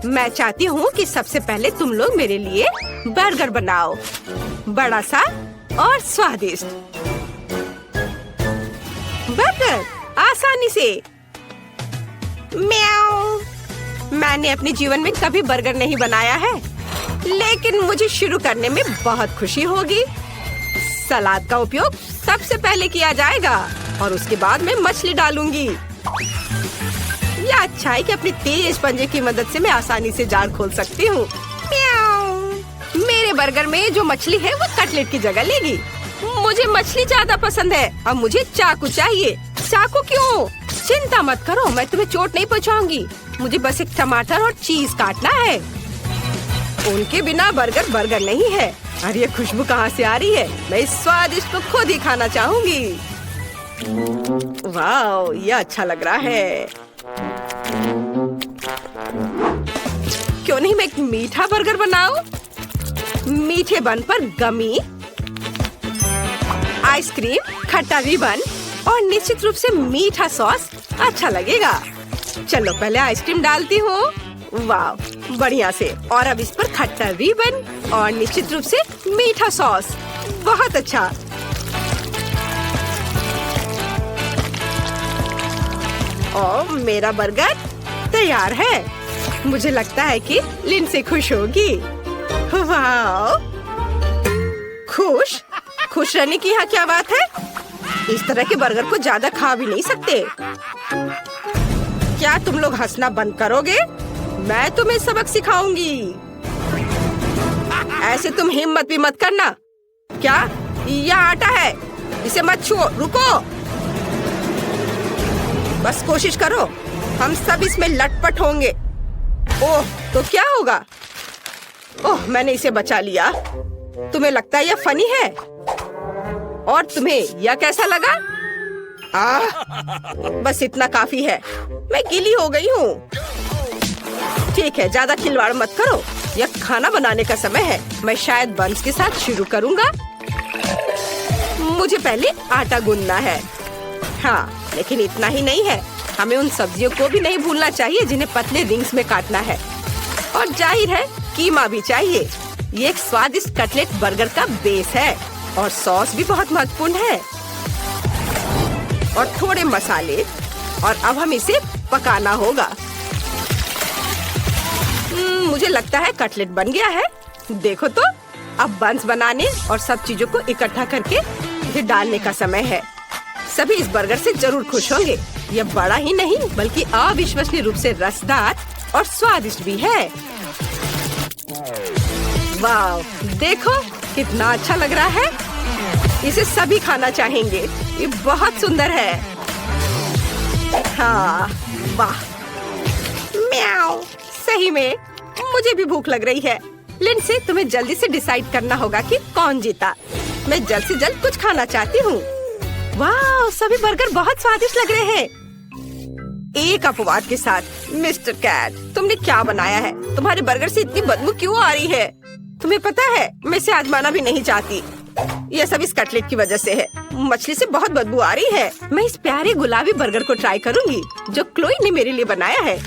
मैं चाहती हूँ कि सबसे पहले तुम लोग मेरे लिए बर्गर बनाओ, बड़ा सा और स्वादिष्ट। बर्गर आसानी से। म्याऊ। मैंने अपने जीवन में कभी बर्गर नहीं बनाया है, लेकिन मुझे शुरू करने में बहुत खुशी होगी। सलाद का उपयोग सबसे पहले किया जाएगा और उसके बाद मैं मछली डालूंगी। यह अच्छा है कि अपनी तेज पंजे की मदद से मैं आसानी से जाल खोल सकती हूँ। मेरे बर्गर में जो मछली है वो कटलेट की जगह लेगी। मुझे मछली ज्यादा पसंद है। अब मुझे चाकू चाहिए। चाकू क्यों? चिंता मत करो, मैं तुम्हें चोट नहीं पहुँचाऊंगी। मुझे बस एक टमाटर और चीज काटना है। उनके बिना बर्गर बर्गर नहीं है। अरे ये खुशबू कहाँ से आ रही है? मैं इस स्वादिष्ट को खुद ही खाना चाहूंगी। वाह, ये अच्छा लग रहा है। क्यों नहीं मैं एक मीठा बर्गर बनाऊं? मीठे बन पर गमी, आइसक्रीम, खट्टा रिबन और निश्चित रूप से मीठा सॉस अच्छा लगेगा। चलो पहले आइसक्रीम डालती हूँ। वाह, बढ़िया से। और अब इस पर खट्टा रिबन और निश्चित रूप से मीठा सॉस। बहुत अच्छा। और मेरा बर्गर तैयार है। मुझे लगता है कि लिंडसे खुश होगी। वाह, खुश खुश रहने की यहाँ क्या बात है? इस तरह के बर्गर को ज्यादा खा भी नहीं सकते। क्या तुम लोग हंसना बंद करोगे? मैं तुम्हें सबक सिखाऊंगी। ऐसे तुम हिम्मत भी मत करना। क्या यह आटा है? इसे मत छुओ। रुको, बस कोशिश करो। हम सब इसमें लटपट होंगे। ओह, तो क्या होगा? ओह, मैंने इसे बचा लिया। तुम्हें लगता है यह फनी है? और तुम्हें यह कैसा लगा? बस इतना काफी है। मैं गीली हो गई हूँ। ठीक है, ज्यादा खिलवाड़ मत करो। यह खाना बनाने का समय है। मैं शायद बंस के साथ शुरू करूँगा। मुझे पहले आटा गूंदना है। हाँ, लेकिन इतना ही नहीं है। हमें उन सब्जियों को भी नहीं भूलना चाहिए जिन्हें पतले रिंग्स में काटना है। और जाहिर है कीमा भी चाहिए। ये एक स्वादिष्ट कटलेट बर्गर का बेस है और सॉस भी बहुत महत्वपूर्ण है। और थोड़े मसाले। और अब हम इसे पकाना होगा। मुझे लगता है कटलेट बन गया है। देखो तो, अब बंस बनाने और सब चीजों को इकट्ठा करके इसे डालने का समय है। सभी इस बर्गर से जरूर खुश होंगे। यह बड़ा ही नहीं बल्कि अविश्वसनीय रूप से रसदार और स्वादिष्ट भी है। वाह, देखो कितना अच्छा लग रहा है। इसे सभी खाना चाहेंगे। ये बहुत सुंदर है। हाँ, वाह। म्याऊ। सही में मुझे भी भूख लग रही है। लिंडसे, तुम्हें जल्दी से डिसाइड करना होगा कि कौन जीता। मैं जल्द से जल्द कुछ खाना चाहती हूँ। वाह, सभी बर्गर बहुत स्वादिष्ट लग रहे हैं। एक अपवाद के साथ। मिस्टर कैट, तुमने क्या बनाया है? तुम्हारे बर्गर से इतनी बदबू क्यों आ रही है? तुम्हें पता है, मैं इसे आजमाना भी नहीं चाहती। यह सब इस कटलेट की वजह से है। मछली से बहुत बदबू आ रही है। मैं इस प्यारे गुलाबी बर्गर को ट्राई करूंगी जो क्लोई ने मेरे लिए बनाया है।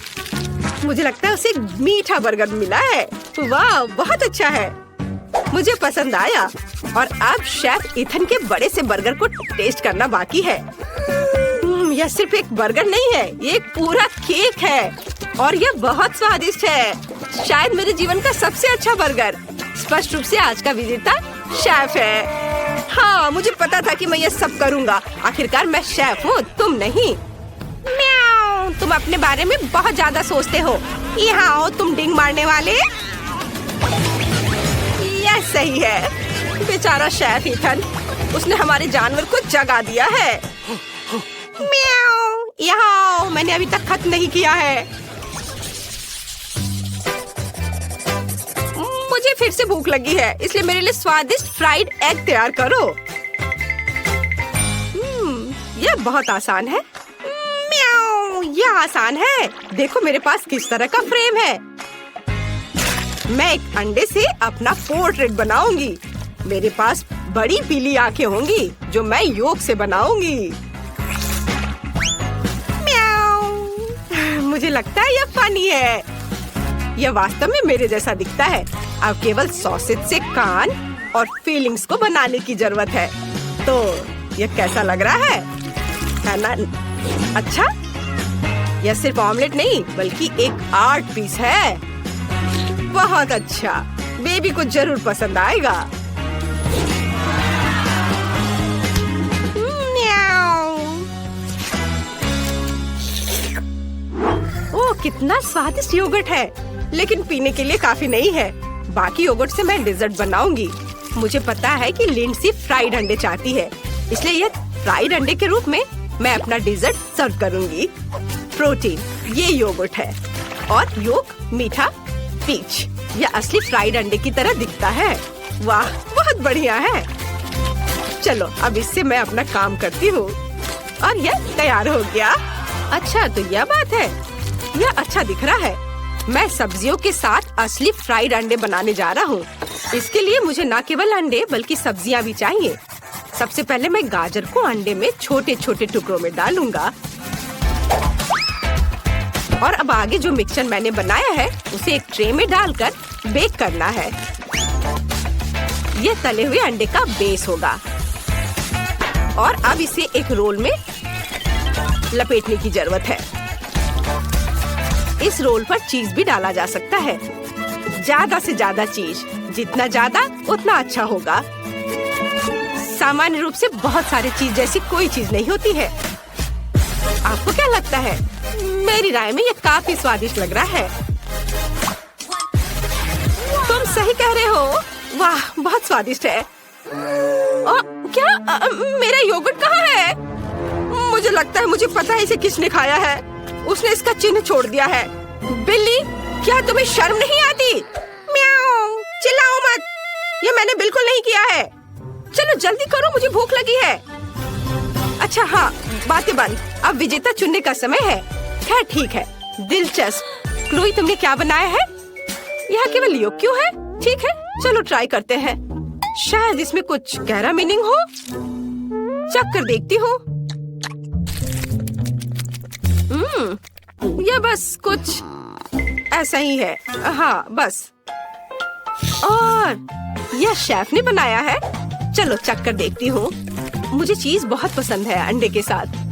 मुझे लगता है उसे एक मीठा बर्गर मिला है। वाह, बहुत अच्छा है। मुझे पसंद आया। और अब शेफ इथन के बड़े से बर्गर को टेस्ट करना बाकी है। यह सिर्फ एक बर्गर नहीं है, ये एक पूरा केक है और यह बहुत स्वादिष्ट है। शायद मेरे जीवन का सबसे अच्छा बर्गर। स्पष्ट रूप से आज का विजेता शेफ है। हाँ, मुझे पता था कि मैं ये सब करूँगा। आखिरकार मैं शेफ हूँ, तुम नहीं। म्याऊ, तुम अपने बारे में बहुत ज्यादा सोचते हो। यहाँ आओ तुम डिंग मारने वाले। यह सही है। बेचारा शेफ इथन, उसने हमारे जानवर को जगा दिया है। म्याऊ, यहाँ आओ, मैंने अभी तक खत्म नहीं किया है। मुझे फिर से भूख लगी है, इसलिए मेरे लिए स्वादिष्ट फ्राइड एग तैयार करो। यह बहुत आसान है। म्याऊ, यह आसान है। देखो मेरे पास किस तरह का फ्रेम है। मैं एक अंडे से अपना पोर्ट्रेट बनाऊंगी। मेरे पास बड़ी पीली आंखें होंगी जो मैं योग से बनाऊंगी। मुझे लगता है यह फनी है। यह वास्तव में मेरे जैसा दिखता है। अब केवल सॉसेज से कान और फीलिंग्स को बनाने की जरूरत है। तो यह कैसा लग रहा है ना? अच्छा, यह सिर्फ ऑमलेट नहीं बल्कि एक आर्ट पीस है। बहुत अच्छा, बेबी को जरूर पसंद आएगा। ओह, कितना स्वादिष्ट योगर्ट है, लेकिन पीने के लिए काफी नहीं है। बाकी योगर्ट से मैं डेजर्ट बनाऊंगी। मुझे पता है कि लिंडसी फ्राइड अंडे चाहती है, इसलिए यह फ्राइड अंडे के रूप में मैं अपना डेजर्ट सर्व करूंगी। प्रोटीन, ये योगर्ट है और योग मीठा पीच। यह असली फ्राइड अंडे की तरह दिखता है। वाह, बहुत बढ़िया है। चलो अब इससे मैं अपना काम करती हूँ और यह तैयार हो गया। अच्छा, तो यह बात है, यह अच्छा दिख रहा है। मैं सब्जियों के साथ असली फ्राइड अंडे बनाने जा रहा हूँ। इसके लिए मुझे न केवल अंडे बल्कि सब्जियाँ भी चाहिए। सबसे पहले मैं गाजर को अंडे में छोटे छोटे टुकड़ों में डालूंगा और अब आगे जो मिक्सचर मैंने बनाया है उसे एक ट्रे में डालकर बेक करना है। यह तले हुए अंडे का बेस होगा और अब इसे एक रोल में लपेटने की जरूरत है। इस रोल पर चीज भी डाला जा सकता है। ज्यादा से ज्यादा चीज, जितना ज्यादा उतना अच्छा होगा। सामान्य रूप से बहुत सारी चीज जैसी कोई चीज नहीं होती है। आपको क्या लगता है? मेरी राय में ये काफी स्वादिष्ट लग रहा है। तुम सही कह रहे हो। वाह, बहुत स्वादिष्ट है। क्या मेरा योगर्ट कहाँ है? मुझे लगता है मुझे पता है इसे किसने खाया है। उसने इसका चिन्ह छोड़ दिया है। बिल्ली, क्या तुम्हें शर्म नहीं आती? म्याऊ, चिल्लाओ मत। ये मैंने बिल्कुल नहीं किया है। चलो जल्दी करो, मुझे भूख लगी है। अच्छा हाँ, बातें बंद। अब विजेता चुनने का समय है। खैर ठीक है, दिलचस्प। क्लोई, तुमने क्या बनाया है? यहाँ केवल योग क्यों है? ठीक है, चलो ट्राई करते हैं। शायद इसमें कुछ गहरा मीनिंग हो। चख कर देखती हूँ। यह बस कुछ ऐसा ही है। हाँ बस। और यह शेफ ने बनाया है। चलो चख कर देखती हूँ। मुझे चीज बहुत पसंद है अंडे के साथ।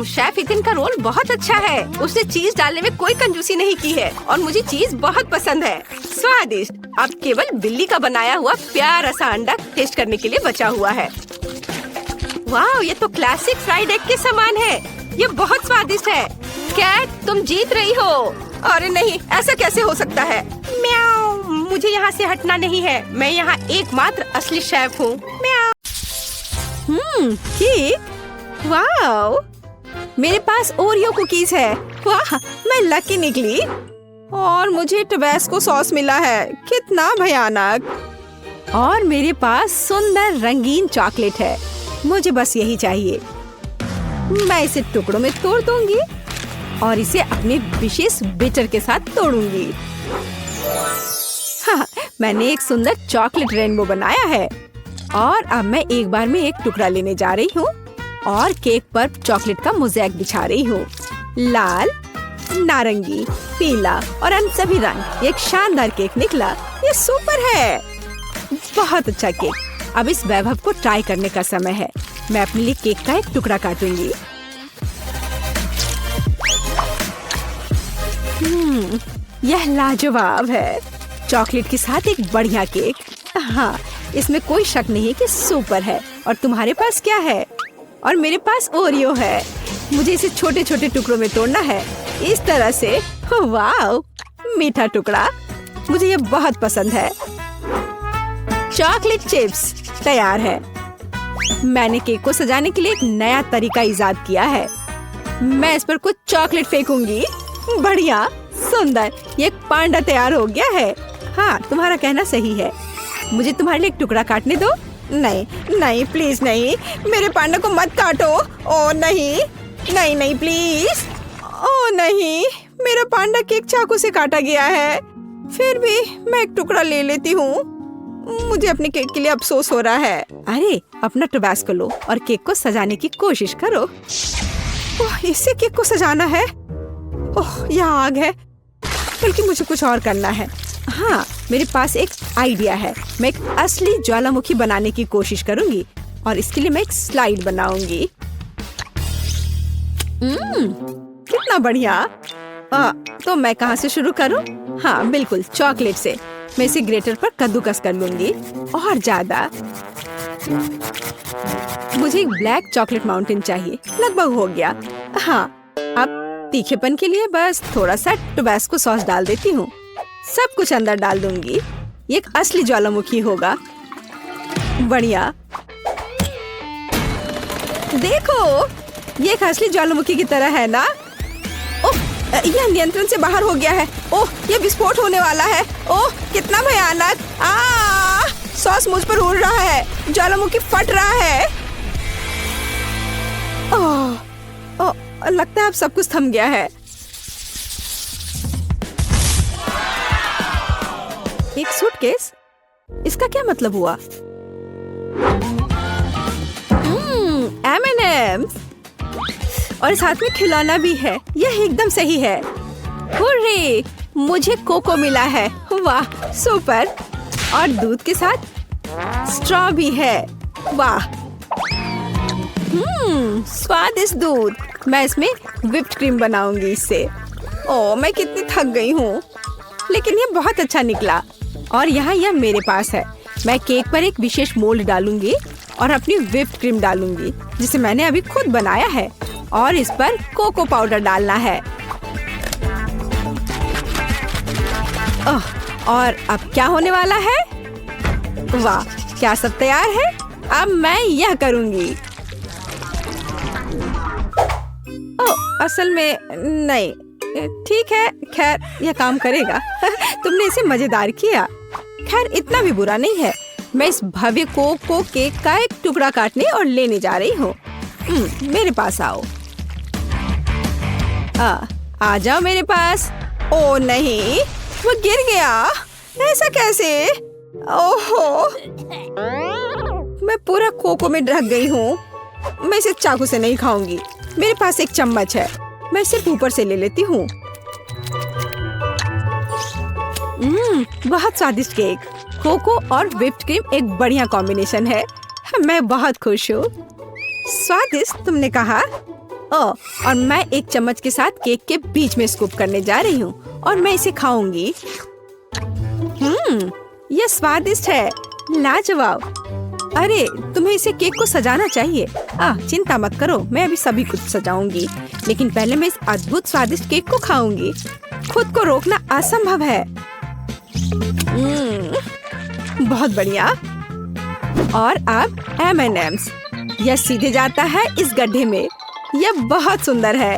शेफ इथिन का रोल बहुत अच्छा है। उसने चीज डालने में कोई कंजूसी नहीं की है और मुझे चीज बहुत पसंद है। स्वादिष्ट। अब केवल बिल्ली का बनाया हुआ प्यारा सा अंडा टेस्ट करने के लिए बचा हुआ है। वाह, ये तो क्लासिक फ्राइड एग के समान है। ये बहुत स्वादिष्ट है। कैट, तुम जीत रही हो। अरे नहीं, ऐसा कैसे हो सकता है? म्याऊ, मुझे यहाँ से हटना नहीं है। मैं यहाँ एकमात्र असली शेफ हूँ। म्याऊ। केक, वाह, मेरे पास ओरियो कुकीज है। वाह, मैं लकी निकली। और मुझे टबैस्को सॉस मिला है। कितना भयानक। और मेरे पास सुंदर रंगीन चॉकलेट है। मुझे बस यही चाहिए। मैं इसे टुकड़ों में तोड़ दूंगी और इसे अपने विशेष बिटर के साथ तोड़ूंगी। हाँ, मैंने एक सुंदर चॉकलेट रेनबो बनाया है। और अब मैं एक बार में एक टुकड़ा लेने जा रही हूँ और केक पर चॉकलेट का मोज़ेक बिछा रही हूँ। लाल, नारंगी, पीला और अन्य सभी रंग। एक शानदार केक निकला। ये सुपर है। बहुत अच्छा केक। अब इस वैभव को ट्राई करने का समय है। मैं अपने लिए केक का एक टुकड़ा काटूंगी। यह लाजवाब है। चॉकलेट के साथ एक बढ़िया केक। हाँ, इसमें कोई शक नहीं कि सुपर है। और तुम्हारे पास क्या है? और मेरे पास ओरियो है। मुझे इसे छोटे छोटे टुकड़ों में तोड़ना है, इस तरह से। वाह, मीठा टुकड़ा। मुझे ये बहुत पसंद है। चॉकलेट चिप्स तैयार है। मैंने केक को सजाने के लिए एक नया तरीका इजाद किया है। मैं इस पर कुछ चॉकलेट फेंकूंगी। बढ़िया, सुंदर। ये एक पांडा तैयार हो गया है। हाँ, तुम्हारा कहना सही है। मुझे तुम्हारे लिए एक टुकड़ा काटने दो। नहीं नहीं, प्लीज नहीं। मेरे पांडा को मत काटो। ओ नहीं नहीं नहीं, प्लीज। ओ नहीं, मेरा पांडा केक चाकू से काटा गया है। फिर भी मैं एक टुकड़ा ले लेती हूँ। मुझे अपने केक के लिए अफसोस हो रहा है। अरे अपना टबास्को लो और केक को सजाने की कोशिश करो। ओह, इससे केक को सजाना है। ओह, यह आग है। बल्कि मुझे कुछ और करना है। हाँ, मेरे पास एक आइडिया है। मैं एक असली ज्वालामुखी बनाने की कोशिश करूंगी और इसके लिए मैं एक स्लाइड बनाऊंगी। कितना बढ़िया। तो मैं कहाँ से शुरू करूं? हाँ बिल्कुल, चॉकलेट से। मैं इसे ग्रेटर पर कद्दूकस कर लूंगी और ज्यादा। मुझे एक ब्लैक चॉकलेट माउंटेन चाहिए। लगभग हो गया। हाँ, अब तीखेपन के लिए बस थोड़ा सा टबास्को सॉस डाल देती हूँ। सब कुछ अंदर डाल दूंगी। ये एक असली ज्वालामुखी होगा। बढ़िया। देखो, ये एक असली ज्वालामुखी की तरह है ना? ओह, यह नियंत्रण से बाहर हो गया है। ओह, यह विस्फोट होने वाला है। ओह, कितना भयानक। सॉस मुझ पर उड़ रहा है। ज्वालामुखी फट रहा है। ओह, लगता है अब सब कुछ थम गया है। एक सूटकेस? इसका क्या मतलब हुआ? M&M's और साथ में खिलौना भी है। यह एकदम सही है। हुर्रे, मुझे कोको मिला है। वाह, सुपर। और दूध के साथ स्ट्रॉ भी है। वाह, स्वादिष्ट दूध। मैं इसमें व्हिप्ड क्रीम बनाऊंगी इससे। ओह, मैं कितनी थक गई हूँ, लेकिन ये बहुत अच्छा निकला। और यहाँ यह मेरे पास है। मैं केक पर एक विशेष मोल्ड डालूंगी और अपनी व्हिप्ड क्रीम डालूंगी, जिसे मैंने अभी खुद बनाया है। और इस पर कोको पाउडर डालना है। और अब क्या होने वाला है? वाह, क्या सब तैयार है? अब मैं यह करूंगी। ओह, असल में नहीं। ठीक है, खैर यह काम करेगा। तुमने इसे मजेदार किया। खैर, इतना भी बुरा नहीं है। मैं इस भव्य कोको केक का एक टुकड़ा काटने और लेने जा रही हूँ। मेरे पास आओ। आ जाओ मेरे पास। ओ नहीं, वो गिर गया। ऐसा कैसे? ओहो, मैं पूरा कोको में ढक गई हूँ। मैं इसे चाकू से नहीं खाऊंगी। मेरे पास एक चम्मच है। मैं सिर्फ ऊपर से ले लेती हूँ। बहुत स्वादिष्ट केक। कोको और व्हिप्ड क्रीम एक बढ़िया कॉम्बिनेशन है। मैं बहुत खुश हूँ। स्वादिष्ट तुमने कहा? और मैं एक चम्मच के साथ केक के बीच में स्कूप करने जा रही हूँ और मैं इसे खाऊंगी। यह स्वादिष्ट है। लाजवाब। अरे, तुम्हें इसे केक को सजाना चाहिए। चिंता मत करो, मैं अभी सभी कुछ सजाऊंगी। लेकिन पहले मैं इस अद्भुत स्वादिष्ट केक को खाऊंगी। खुद को रोकना असंभव है। बहुत बढ़िया। और अब M&M's। यह सीधे जाता है इस गड्ढे में। यह बहुत सुंदर है।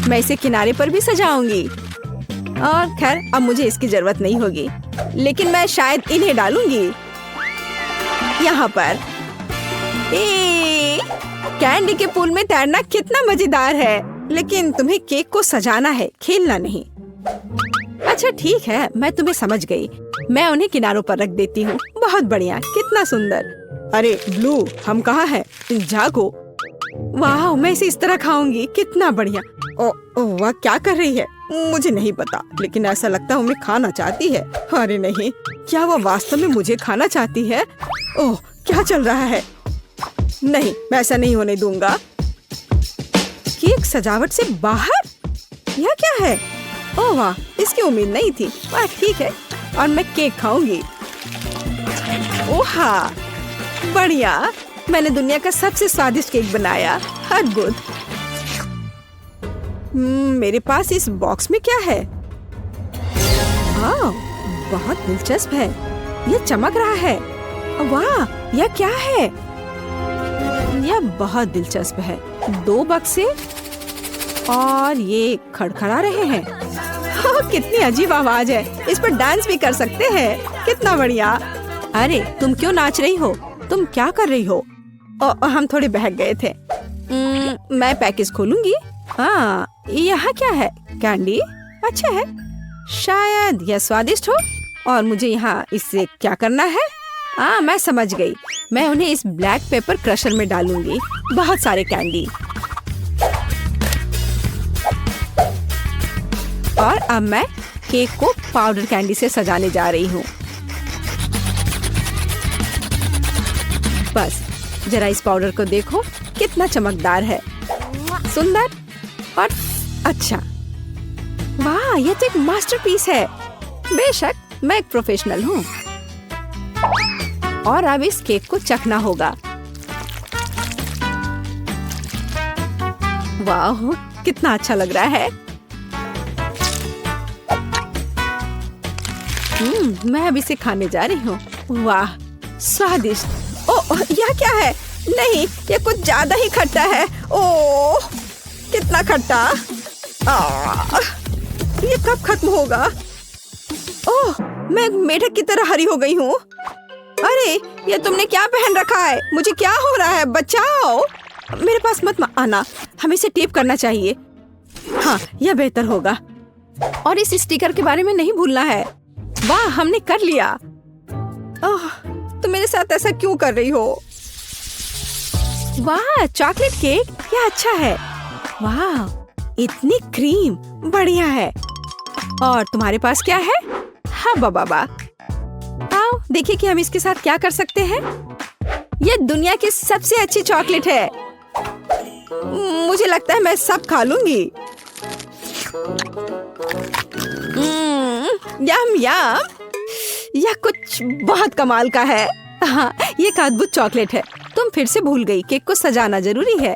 मैं इसे किनारे पर भी सजाऊंगी। और खैर, अब मुझे इसकी जरूरत नहीं होगी, लेकिन मैं शायद इन्हें डालूंगी यहाँ पर। कैंडी के पूल में तैरना कितना मजेदार है। लेकिन तुम्हें केक को सजाना है, खेलना नहीं। अच्छा ठीक है, मैं तुम्हें समझ गई। मैं उन्हें किनारों पर रख देती हूँ। बहुत बढ़िया, कितना सुंदर। अरे ब्लू, हम कहाँ हैं? जागो। वाह, मैं इसे इस तरह खाऊंगी। कितना बढ़िया। वाह, क्या कर रही है? मुझे नहीं पता, लेकिन ऐसा लगता है उन्हें खाना चाहती है। अरे नहीं, क्या वह वास्तव में मुझे खाना चाहती है? ओह, क्या चल रहा है? नहीं, मैं ऐसा नहीं होने दूंगा। केक सजावट से बाहर? यह क्या है? ओह वाह, इसकी उम्मीद नहीं थी। वाह, ठीक है। और मैं केक खाऊंगी। ओहा, बढ़िया। मैंने दुनिया का सबसे स्वादिष्ट केक बनाया। अद्भुत। मेरे पास इस बॉक्स में क्या है? बहुत दिलचस्प है। यह चमक रहा है। वाह, यह क्या है? यह बहुत दिलचस्प है। 2 बक्से और ये खड़खड़ा रहे हैं। कितनी अजीब आवाज है। इस पर डांस भी कर सकते हैं। कितना बढ़िया। अरे, तुम क्यों नाच रही हो? तुम क्या कर रही हो? हम थोड़े बहक गए थे। मैं पैकेज खोलूंगी। यहाँ क्या है? कैंडी? अच्छा है। शायद यह स्वादिष्ट हो। और मुझे यहाँ इससे क्या करना है? मैं समझ गई। मैं उन्हें इस ब्लैक पेपर क्रशर में डालूंगी। बहुत सारे कैंडी। और अब मैं केक को पाउडर कैंडी से सजाने जा रही हूँ। बस जरा इस पाउडर को देखो, कितना चमकदार है, सुंदर और अच्छा। वाह, ये तो एक मास्टरपीस है। बेशक मैं एक प्रोफेशनल हूँ। और अब इस केक को चखना होगा। वाह, कितना अच्छा लग रहा है। मैं अब इसे खाने जा रही हूँ। वाह, स्वादिष्ट। ओह, यह क्या है? नहीं, ये कुछ ज्यादा ही खट्टा है। ओह, कितना खट्टा। ये कब खत्म होगा? ओह, मैं एक मेढक की तरह हरी हो गई हूँ। अरे, ये तुमने क्या पहन रखा है? मुझे क्या हो रहा है? बचाओ! मेरे पास मत आना। हमें इसे टेप करना चाहिए। हाँ, यह बेहतर होगा। और इस स्टिकर के बारे में नहीं भूलना है। वाह, हमने कर लिया। ओह, तुम मेरे साथ ऐसा क्यों कर रही हो? वाह, चॉकलेट केक, यह अच्छा है। वाह, इतनी क्रीम, बढ़िया है। और तुम्हारे पास क्या है? हाँ बाबा, आओ देखिए कि हम इसके साथ क्या कर सकते हैं। यह दुनिया की सबसे अच्छी चॉकलेट है। मुझे लगता है मैं सब खा लूंगी। यम यम, यह कुछ बहुत कमाल का है। हाँ, ये एक अद्भुत चॉकलेट है। तुम फिर से भूल गई, केक को सजाना जरूरी है।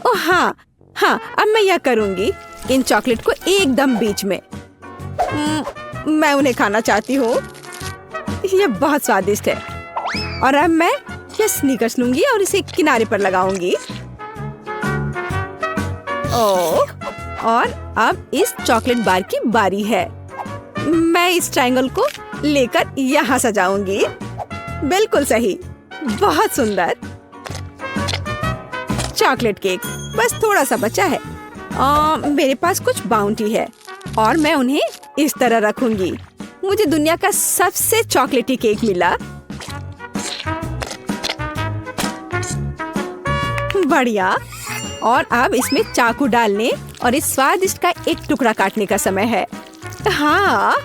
ओह हाँ, अब मैं यह करूंगी, इन चॉकलेट को एकदम बीच में। मैं उन्हें खाना चाहती हूँ। यह बहुत स्वादिष्ट है। और अब मैं यह स्नीकर्स लूंगी और इसे किनारे पर लगाऊंगी। ओह, और अब इस चॉकलेट बार की बारी है। मैं इस ट्रायंगल को लेकर यहाँ सजाऊंगी। बिल्कुल सही, बहुत सुंदर। चॉकलेट केक बस थोड़ा सा बचा है। मेरे पास कुछ बाउंटी है और मैं उन्हें इस तरह रखूंगी। मुझे दुनिया का सबसे चॉकलेटी केक मिला। बढ़िया। और अब इसमें चाकू डालने और इस स्वादिष्ट का एक टुकड़ा काटने का समय है। हाँ,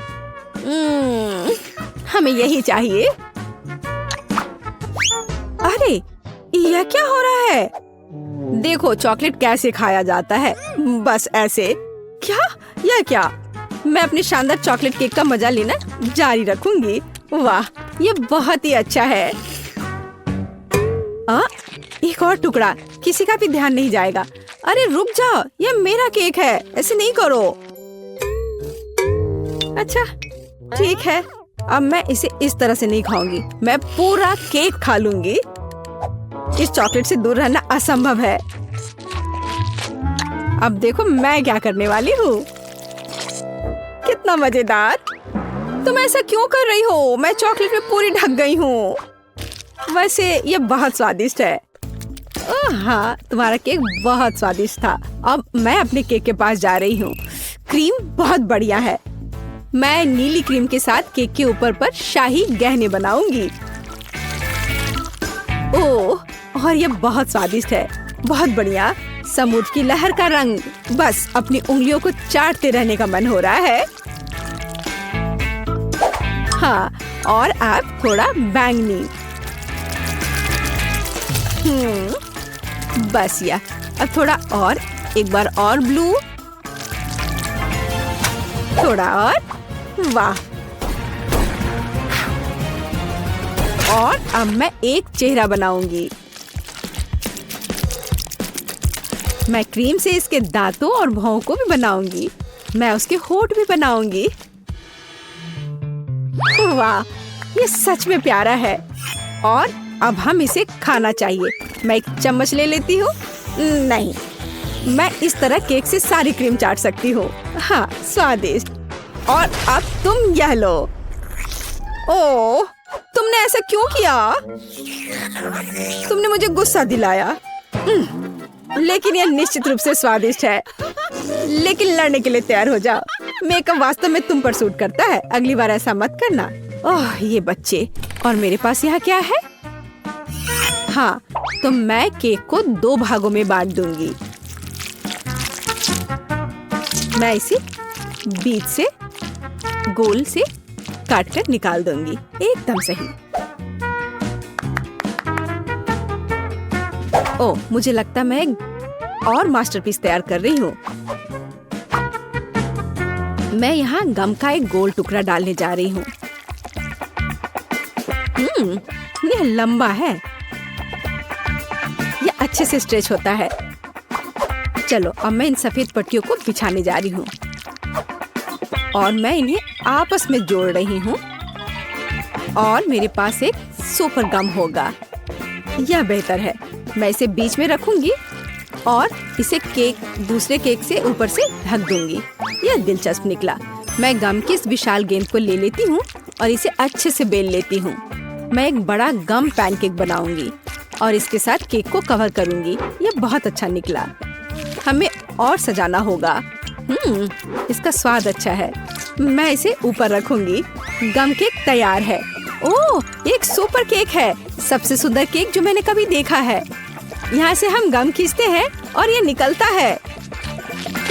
हमें यही चाहिए। अरे, यह क्या हो रहा है? देखो चॉकलेट कैसे खाया जाता है, बस ऐसे। क्या? यह क्या? मैं अपने शानदार चॉकलेट केक का मजा लेना जारी रखूंगी। वाह, ये बहुत ही अच्छा है। एक और टुकड़ा, किसी का भी ध्यान नहीं जाएगा। अरे रुक जाओ, यह मेरा केक है, ऐसे नहीं करो। अच्छा, ठीक है। अब मैं इसे इस तरह से नहीं खाऊंगी, मैं पूरा केक खा लूंगी। इस चॉकलेट से दूर रहना असंभव है। अब देखो मैं क्या करने वाली हूँ। कितना मजेदार। तुम ऐसा क्यों कर रही हो? मैं चॉकलेट में पूरी ढक गई हूँ। वैसे ये बहुत स्वादिष्ट है। हाँ, तुम्हारा केक बहुत स्वादिष्ट था। अब मैं अपने केक के पास जा रही हूँ। क्रीम बहुत बढ़िया है। मैं नीली क्रीम के साथ केक के ऊपर पर शाही गहने बनाऊंगी। ओह, और ये बहुत स्वादिष्ट है। बहुत बढ़िया। समुद्र की लहर का रंग। बस अपनी उंगलियों को चाटते रहने का मन हो रहा है। हाँ, और अब थोड़ा बैंगनी। बस या अब थोड़ा और, एक बार और ब्लू, थोड़ा और। वाह। और अब मैं एक चेहरा बनाऊंगी। मैं क्रीम से इसके दांतों और भौं को भी बनाऊंगी। मैं उसके होंठ भी बनाऊंगी। वाह, ये सच में प्यारा है। और अब हम इसे खाना चाहिए। मैं एक चम्मच ले लेती हूँ। नहीं, मैं इस तरह केक से सारी क्रीम चाट सकती हूँ। हाँ, स्वादिष्ट। और अब तुम यह लो। ओह, तुमने ऐसा क्यों किया? तुमने मुझे गुस्सा दिलाया। लेकिन यह निश्चित रूप से स्वादिष्ट है। लेकिन लड़ने के लिए तैयार हो जाओ। मेकअप वास्तव में तुम पर सूट करता है। अगली बार ऐसा मत करना। ओह ये बच्चे। और मेरे पास यहाँ क्या है? हाँ, तो मैं केक को 2 भागों में बांट दूंगी। मैं इसे बीच से गोल से काट कर निकाल दूंगी। एकदम सही। ओह, मुझे लगता मैं एक और मास्टरपीस तैयार कर रही हूँ। मैं यहाँ गम का एक गोल टुकड़ा डालने जा रही हूँ। यह लंबा है, यह अच्छे से स्ट्रेच होता है। चलो अब मैं इन सफेद पट्टियों को बिछाने जा रही हूँ और मैं इन्हें आपस में जोड़ रही हूँ और मेरे पास एक सुपर गम होगा। यह बेहतर है। मैं इसे बीच में रखूंगी और इसे दूसरे केक से ऊपर से ढक दूंगी। यह दिलचस्प निकला। मैं गम की इस विशाल गेंद को ले लेती हूँ और इसे अच्छे से बेल लेती हूँ। मैं एक बड़ा गम पैनकेक बनाऊंगी और इसके साथ केक को कवर करूंगी। यह बहुत अच्छा निकला। हमें और सजाना होगा। इसका स्वाद अच्छा है। मैं इसे ऊपर रखूंगी। गम केक तैयार है। ओह, एक सुपर केक है। सबसे सुंदर केक जो मैंने कभी देखा है। यहाँ से हम गम खींचते हैं और ये निकलता है।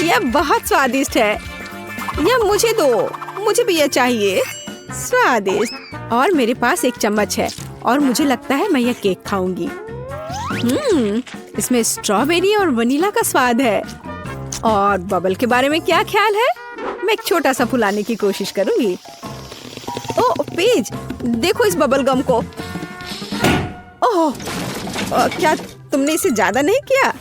यह बहुत स्वादिष्ट है। यह मुझे दो, मुझे भी यह चाहिए। स्वादिष्ट। और मेरे पास एक चम्मच है और मुझे लगता है मैं यह केक खाऊंगी। इसमें स्ट्रॉबेरी और वनीला का स्वाद है। और बबल के बारे में क्या ख्याल है? मैं एक छोटा सा फुलाने की कोशिश करूंगी। ओह पेज, देखो इस बबल गम को। ओह, क्या तुमने इसे ज्यादा नहीं किया?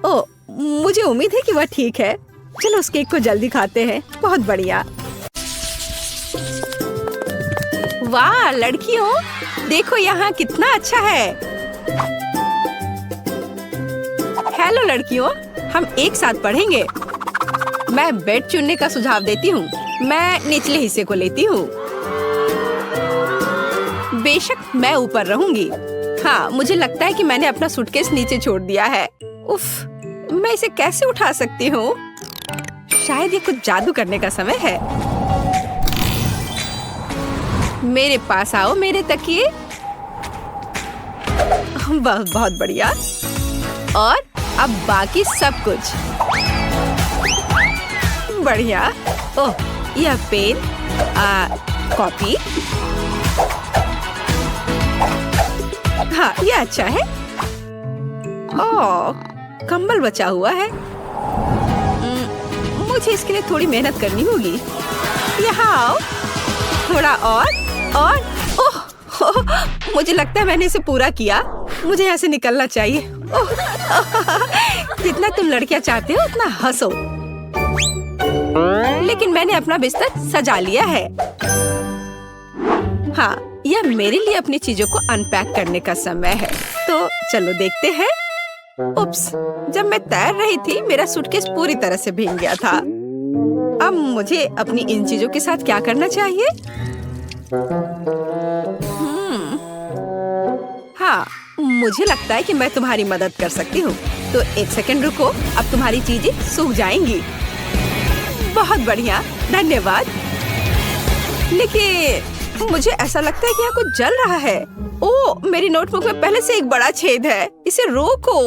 ओह, मुझे उम्मीद है कि वह ठीक है। चलो उस केक को जल्दी खाते हैं। बहुत बढ़िया। वाह लड़कियों, देखो यहाँ कितना अच्छा है। हेलो लड़कियों, हम एक साथ पढ़ेंगे। मैं बेड चुनने का सुझाव देती हूँ। मैं निचले हिस्से को लेती हूँ। बेशक मैं ऊपर रहूंगी। हाँ, मुझे लगता है कि मैंने अपना सूटकेस नीचे छोड़ दिया है। उफ, मैं इसे कैसे उठा सकती हूँ? शायद ये कुछ जादू करने का समय है। मेरे पास आओ मेरे तकिए। बहुत बढ़िया। और अब बाकी सब कुछ बढ़िया। ओह, यह पेन, कॉपी। हाँ, यह अच्छा है। ओह, कंबल बचा हुआ है। मुझे इसके लिए थोड़ी मेहनत करनी होगी। यहाँ आओ, थोड़ा और ओह, मुझे लगता है मैंने इसे पूरा किया। मुझे यहाँ से निकलना चाहिए। ओह, जितना तुम लड़कियाँ चाहते हो उतना हंसो। लेकिन मैंने अपना बिस्तर सजा लिया है। हाँ, यह मेरे लिए अपनी चीजों को अनपैक करने का समय है। तो चलो देखते हैं। उप्स, जब मैं तैर रही थी मेरा सूटकेस पूरी तरह से भीग गया था। अब मुझे अपनी इन चीजों के साथ क्या करना चाहिए? हाँ, मुझे लगता है कि मैं तुम्हारी मदद कर सकती हूँ। तो एक सेकंड रुको, अब तुम्हारी चीजें सूख जाएंगी। बहुत बढ़िया, धन्यवाद। लेकिन मुझे ऐसा लगता है कि यहाँ कुछ जल रहा है। ओह, मेरी नोटबुक में पहले से एक बड़ा छेद है। इसे रोको।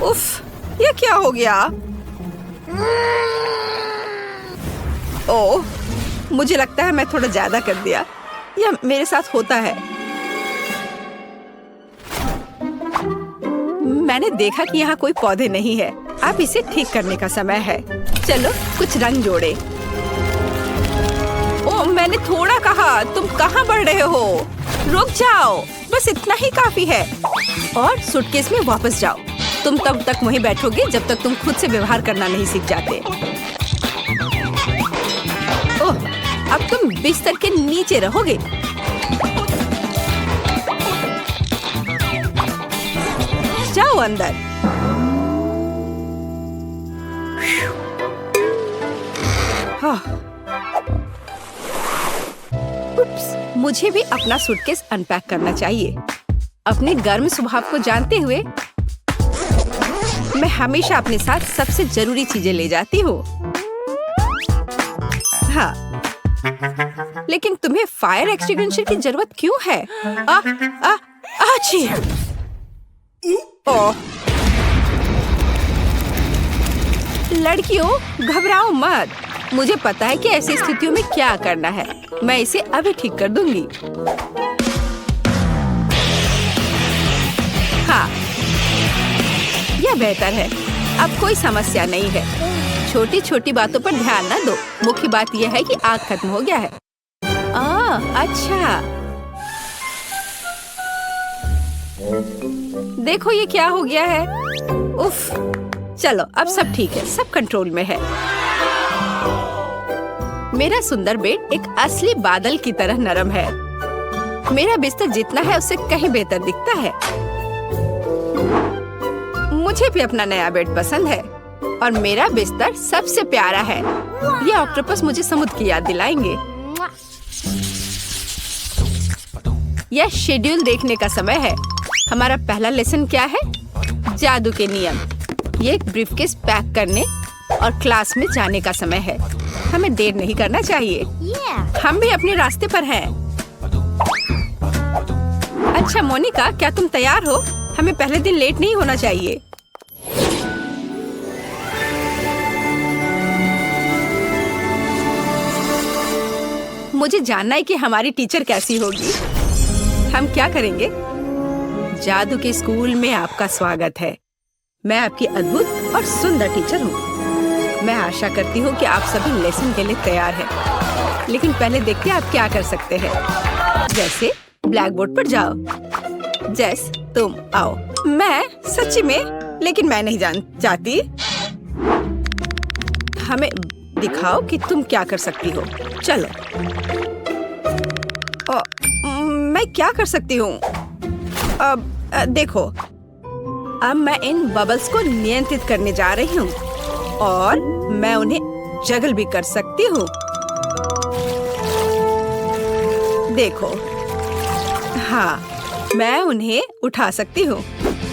उफ, ये क्या हो गया? ओह, मुझे लगता है मैं थोड़ा ज्यादा कर दिया। यह मेरे साथ होता है। मैंने देखा कि यहाँ कोई पौधे नहीं है। अब इसे ठीक करने का समय है। चलो कुछ रंग जोड़े। ओह, मैंने थोड़ा कहा। तुम कहाँ बढ़ रहे हो? रुक जाओ, बस इतना ही काफी है। और सूटकेस में वापस जाओ। तुम तब तक वहीं बैठोगे जब तक तुम खुद से व्यवहार करना नहीं सीख जाते। ओह, अब तुम बिस्तर के नीचे रहोगे। जाओ अंदर। उप्स, मुझे भी अपना सूटकेस अनपैक करना चाहिए। अपने गर्म स्वभाव को जानते हुए मैं हमेशा अपने साथ सबसे जरूरी चीजें ले जाती हूँ। हाँ, लेकिन तुम्हें फायर एक्सटिंग्विशर की जरूरत क्यों है? आची! ओह! लड़कियों, घबराओ मत। मुझे पता है कि ऐसी स्थितियों में क्या करना है। मैं इसे अभी ठीक कर दूंगी। हाँ, यह बेहतर है। अब कोई समस्या नहीं है। छोटी छोटी बातों पर ध्यान न दो। मुख्य बात यह है कि आग खत्म हो गया है। अच्छा। देखो ये क्या हो गया है। उफ, चलो अब सब ठीक है, सब कंट्रोल में है। मेरा सुंदर बेड एक असली बादल की तरह नरम है। मेरा बिस्तर जितना है उससे कहीं बेहतर दिखता है। मुझे भी अपना नया बेड पसंद है और मेरा बिस्तर सबसे प्यारा है। ये ऑक्टोपस मुझे समुद्र की याद दिलाएंगे। यह शेड्यूल देखने का समय है। हमारा पहला लेसन क्या है? जादू के नियम। ये एक ब्रीफकेस पैक करने और क्लास में जाने का समय है। हमें देर नहीं करना चाहिए। हम भी अपने रास्ते पर हैं। अच्छा मोनिका, क्या तुम तैयार हो? हमें पहले दिन लेट नहीं होना चाहिए। मुझे जानना है कि हमारी टीचर कैसी होगी। हम क्या करेंगे? जादू के स्कूल में आपका स्वागत है। मैं आपकी अद्भुत और सुंदर टीचर हूँ। मैं आशा करती हूँ कि आप सभी लेसन के लिए तैयार हैं। लेकिन पहले देखते हैं आप क्या कर सकते हैं। जैसे ब्लैक बोर्ड पर जाओ। जैस, तुम आओ। मैं सच्ची में, लेकिन मैं नहीं चाहती। हमें दिखाओ कि तुम क्या कर सकती हो। चलो। मैं क्या कर सकती हूँ? अब देखो, अब मैं इन बबल्स को नियंत्रित करने जा रही हूँ और मैं उन्हें जगल भी कर सकती हूँ। देखो, हाँ, मैं उन्हें उठा सकती हूँ।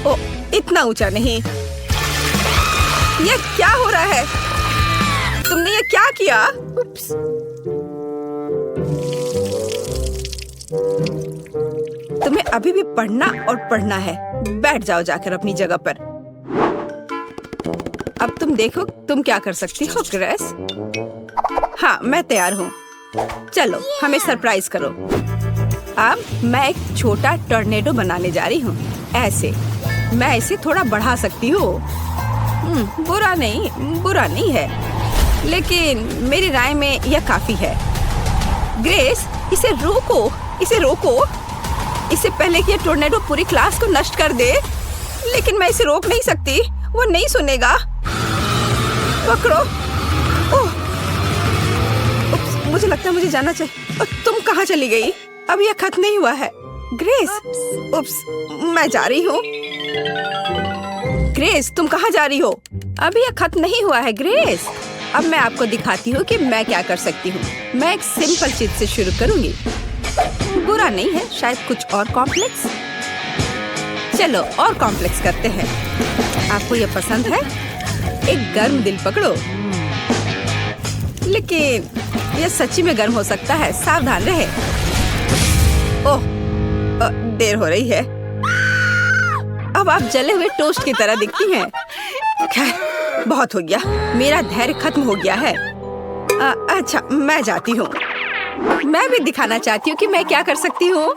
ओ, इतना ऊंचा नहीं। ये क्या हो रहा है? तुमने ये क्या किया? उप्स। तुम्हें अभी भी पढ़ना और पढ़ना है। बैठ जाओ जाकर अपनी जगह पर। अब तुम देखो तुम क्या कर सकती हो ग्रेस। हाँ, मैं तैयार हूँ। चलो, हमें सरप्राइज करो। अब मैं एक छोटा टॉर्नेडो बनाने जा रही हूँ। ऐसे मैं इसे थोड़ा बढ़ा सकती हूँ। बुरा नहीं है, लेकिन मेरी राय में यह काफी है। ग्रेस, इसे रोको। इससे पहले कि यह टॉर्नेडो पूरी क्लास को नष्ट कर दे। लेकिन मैं इसे रोक नहीं सकती, वो नहीं सुनेगा। पकड़ो। ओह, मुझे लगता है मुझे जाना चाहिए। तुम कहाँ चली गई? अब यह खत्म नहीं हुआ है। ग्रेस, मैं जा रही हूँ। ग्रेस, तुम कहाँ जा रही हो? अभी यह खत्म नहीं हुआ है ग्रेस। अब मैं आपको दिखाती हूँ कि मैं क्या कर सकती हूँ। मैं एक सिंपल चीज से शुरू करूँगी। बुरा नहीं है, शायद कुछ और कॉम्प्लेक्स। चलो और कॉम्प्लेक्स करते हैं। आपको ये पसंद है? एक गर्म दिल पकड़ो। लेकिन यह सच्ची में गर्म हो सकता है, सावधान रहे। ओह, देर हो रही है। अब आप जले हुए टोस्ट की तरह दिखती हैं। खैर, बहुत हो गया। मेरा धैर्य खत्म हो गया है। अच्छा, मैं जाती हूँ। मैं भी दिखाना चाहती हूँ कि मैं क्या कर सकती हूँ।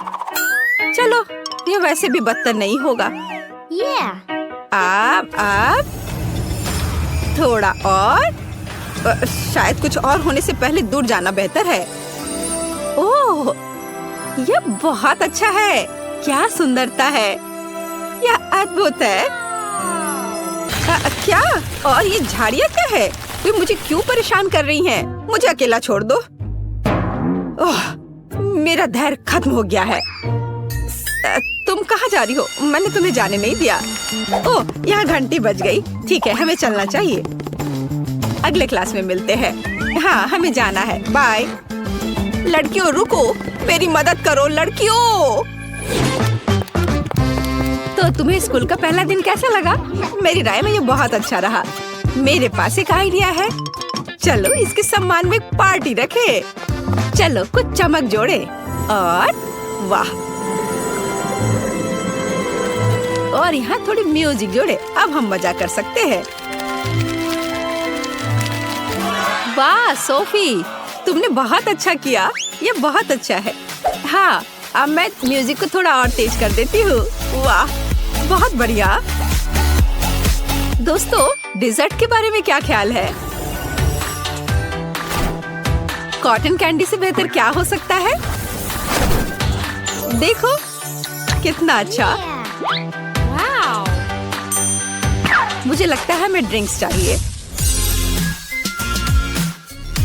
चलो, ये वैसे भी बदतर नहीं होगा। आप थोड़ा और। शायद कुछ और होने से पहले दूर जाना बेहतर है। ओह, यह बहुत अच्छा है। क्या सुंदरता है। यह अद्भुत है। क्या? और ये झाड़ियाँ क्या है? वे मुझे क्यों परेशान कर रही हैं? मुझे अकेला छोड़ दो। ओह, मेरा धैर्य खत्म हो गया है। तुम कहाँ जा रही हो? मैंने तुम्हें जाने नहीं दिया। ओह, यहाँ घंटी बज गई। ठीक है, हमें चलना चाहिए। अगले क्लास में मिलते हैं। हाँ, हमें जाना है। बाय। लड़कियों, रुको, मेरी मदद करो लड़कियों। तो तुम्हें स्कूल का पहला दिन कैसा लगा? मेरी राय में ये बहुत अच्छा रहा। मेरे पास एक आइडिया है। चलो इसके सम्मान में एक पार्टी रखें। चलो कुछ चमक जोड़े और वाह, और यहाँ थोड़ी म्यूजिक जोड़े। अब हम मजा कर सकते हैं। वाह सोफी, तुमने बहुत अच्छा किया। ये बहुत अच्छा है। हाँ, अब मैं म्यूजिक को थोड़ा और तेज कर देती हूँ। वाह, बहुत बढ़िया। दोस्तों, डिजर्ट के बारे में क्या ख्याल है? कॉटन कैंडी से बेहतर क्या हो सकता है? देखो कितना अच्छा। मुझे लगता है हमें ड्रिंक्स चाहिए।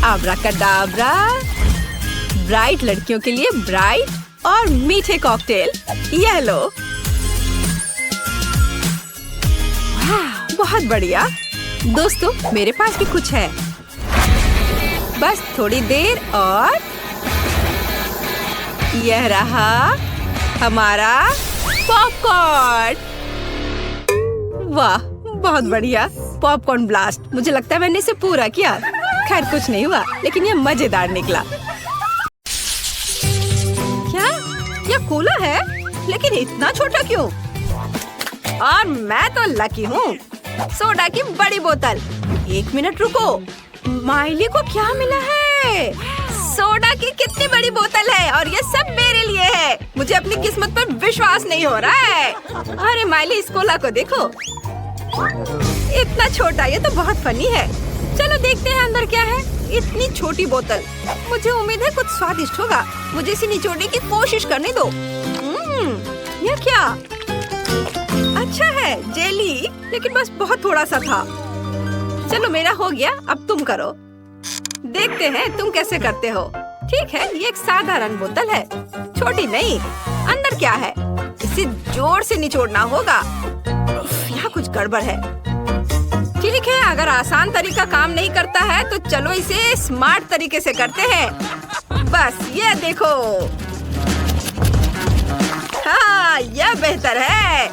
आब्राकाडाब्रा, ब्राइट लड़कियों के लिए ब्राइट और मीठे कॉकटेल। यह लो। बहुत बढ़िया। दोस्तों, मेरे पास भी कुछ है। बस थोड़ी देर और यह रहा हमारा पॉपकॉर्न। वाह, बहुत बढ़िया। Popcorn blast. मुझे लगता है मैंने इसे पूरा किया। खैर कुछ नहीं हुआ, लेकिन यह मजेदार निकला। क्या यह कूला है? लेकिन इतना छोटा क्यों? और मैं तो लकी हूँ। सोडा की बड़ी बोतल। 1 मिनट रुको, माइली को क्या मिला है? सोडा की कितनी बड़ी बोतल है और ये सब मेरे लिए है। मुझे अपनी किस्मत पर विश्वास नहीं हो रहा है। अरे माइली, इस कोला को देखो, इतना छोटा। ये तो बहुत फनी है। चलो देखते हैं अंदर क्या है। इतनी छोटी बोतल। मुझे उम्मीद है कुछ स्वादिष्ट होगा। मुझे इसे निचोड़ने की कोशिश करने दो। यह क्या? अच्छा है, जेली, लेकिन बस बहुत थोड़ा सा था। चलो मेरा हो गया, अब तुम करो। देखते हैं तुम कैसे करते हो। ठीक है, ये एक साधारण बोतल है, छोटी नहीं। अंदर क्या है? इसे जोर से निचोड़ना होगा। यहाँ कुछ गड़बड़ है। ठीक है, अगर आसान तरीका काम नहीं करता है तो चलो इसे स्मार्ट तरीके से करते हैं। बस ये देखो। हाँ, यह बेहतर है।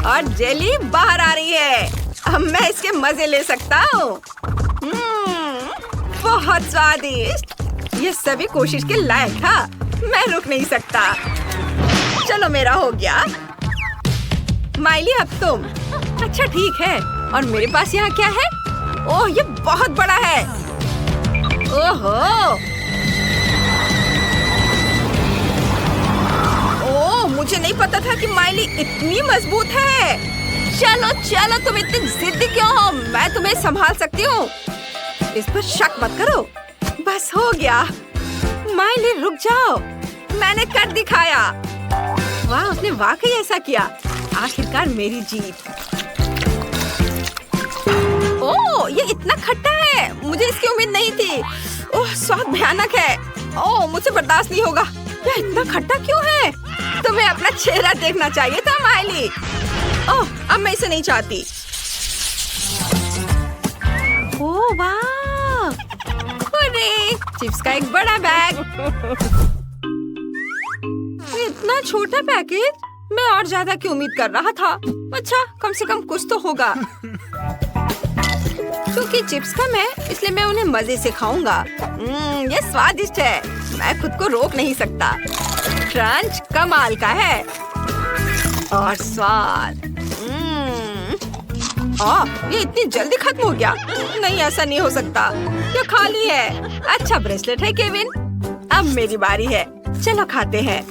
और जेली बाहर आ रही है। अब मैं इसके मजे ले सकता हूँ। बहुत स्वादिष्ट। ये सभी कोशिश के लायक था। मैं रुक नहीं सकता। चलो मेरा हो गया। माइली, अब तुम। अच्छा ठीक है। और मेरे पास यहाँ क्या है? ओह, ये बहुत बड़ा है। ओहो, ओह, मुझे नहीं पता था कि माइली इतनी मजबूत है। चलो चलो, तुम इतनी जिद्दी क्यों हो? मैं तुम्हें संभाल सकती हूँ। इस पर शक मत करो। बस हो गया। माइली रुक जाओ, मैंने कर दिखाया। वाह, उसने वाकई ऐसा किया। आखिरकार मेरी जीत। ओह, ये इतना खट्टा है। मुझे इसकी उम्मीद नहीं थी। ओह, स्वाद भयानक है। ओह, मुझसे बर्दाश्त नहीं होगा। यह इतना खट्टा क्यों है? तुम्हें अपना चेहरा देखना चाहिए था माइली। ओह, अब मैं इसे नहीं चाहती। ओह वाह, अरे चिप्स का एक बड़ा बैग। इतना छोटा पैकेज। मैं और ज्यादा की उम्मीद कर रहा था। अच्छा, कम से कम कुछ तो होगा। क्योंकि चिप्स कम है, इसलिए मैं उन्हें मजे से खाऊंगा। ये स्वादिष्ट है। मैं खुद को रोक नहीं सकता। क्रंच कमाल का है। और स्वाद। ये इतनी जल्दी खत्म हो गया। नहीं, ऐसा नहीं हो सकता। ये खाली है। अच्छा ब्रेसलेट है केविन। अब मेरी बारी है। चलो खाते हैं।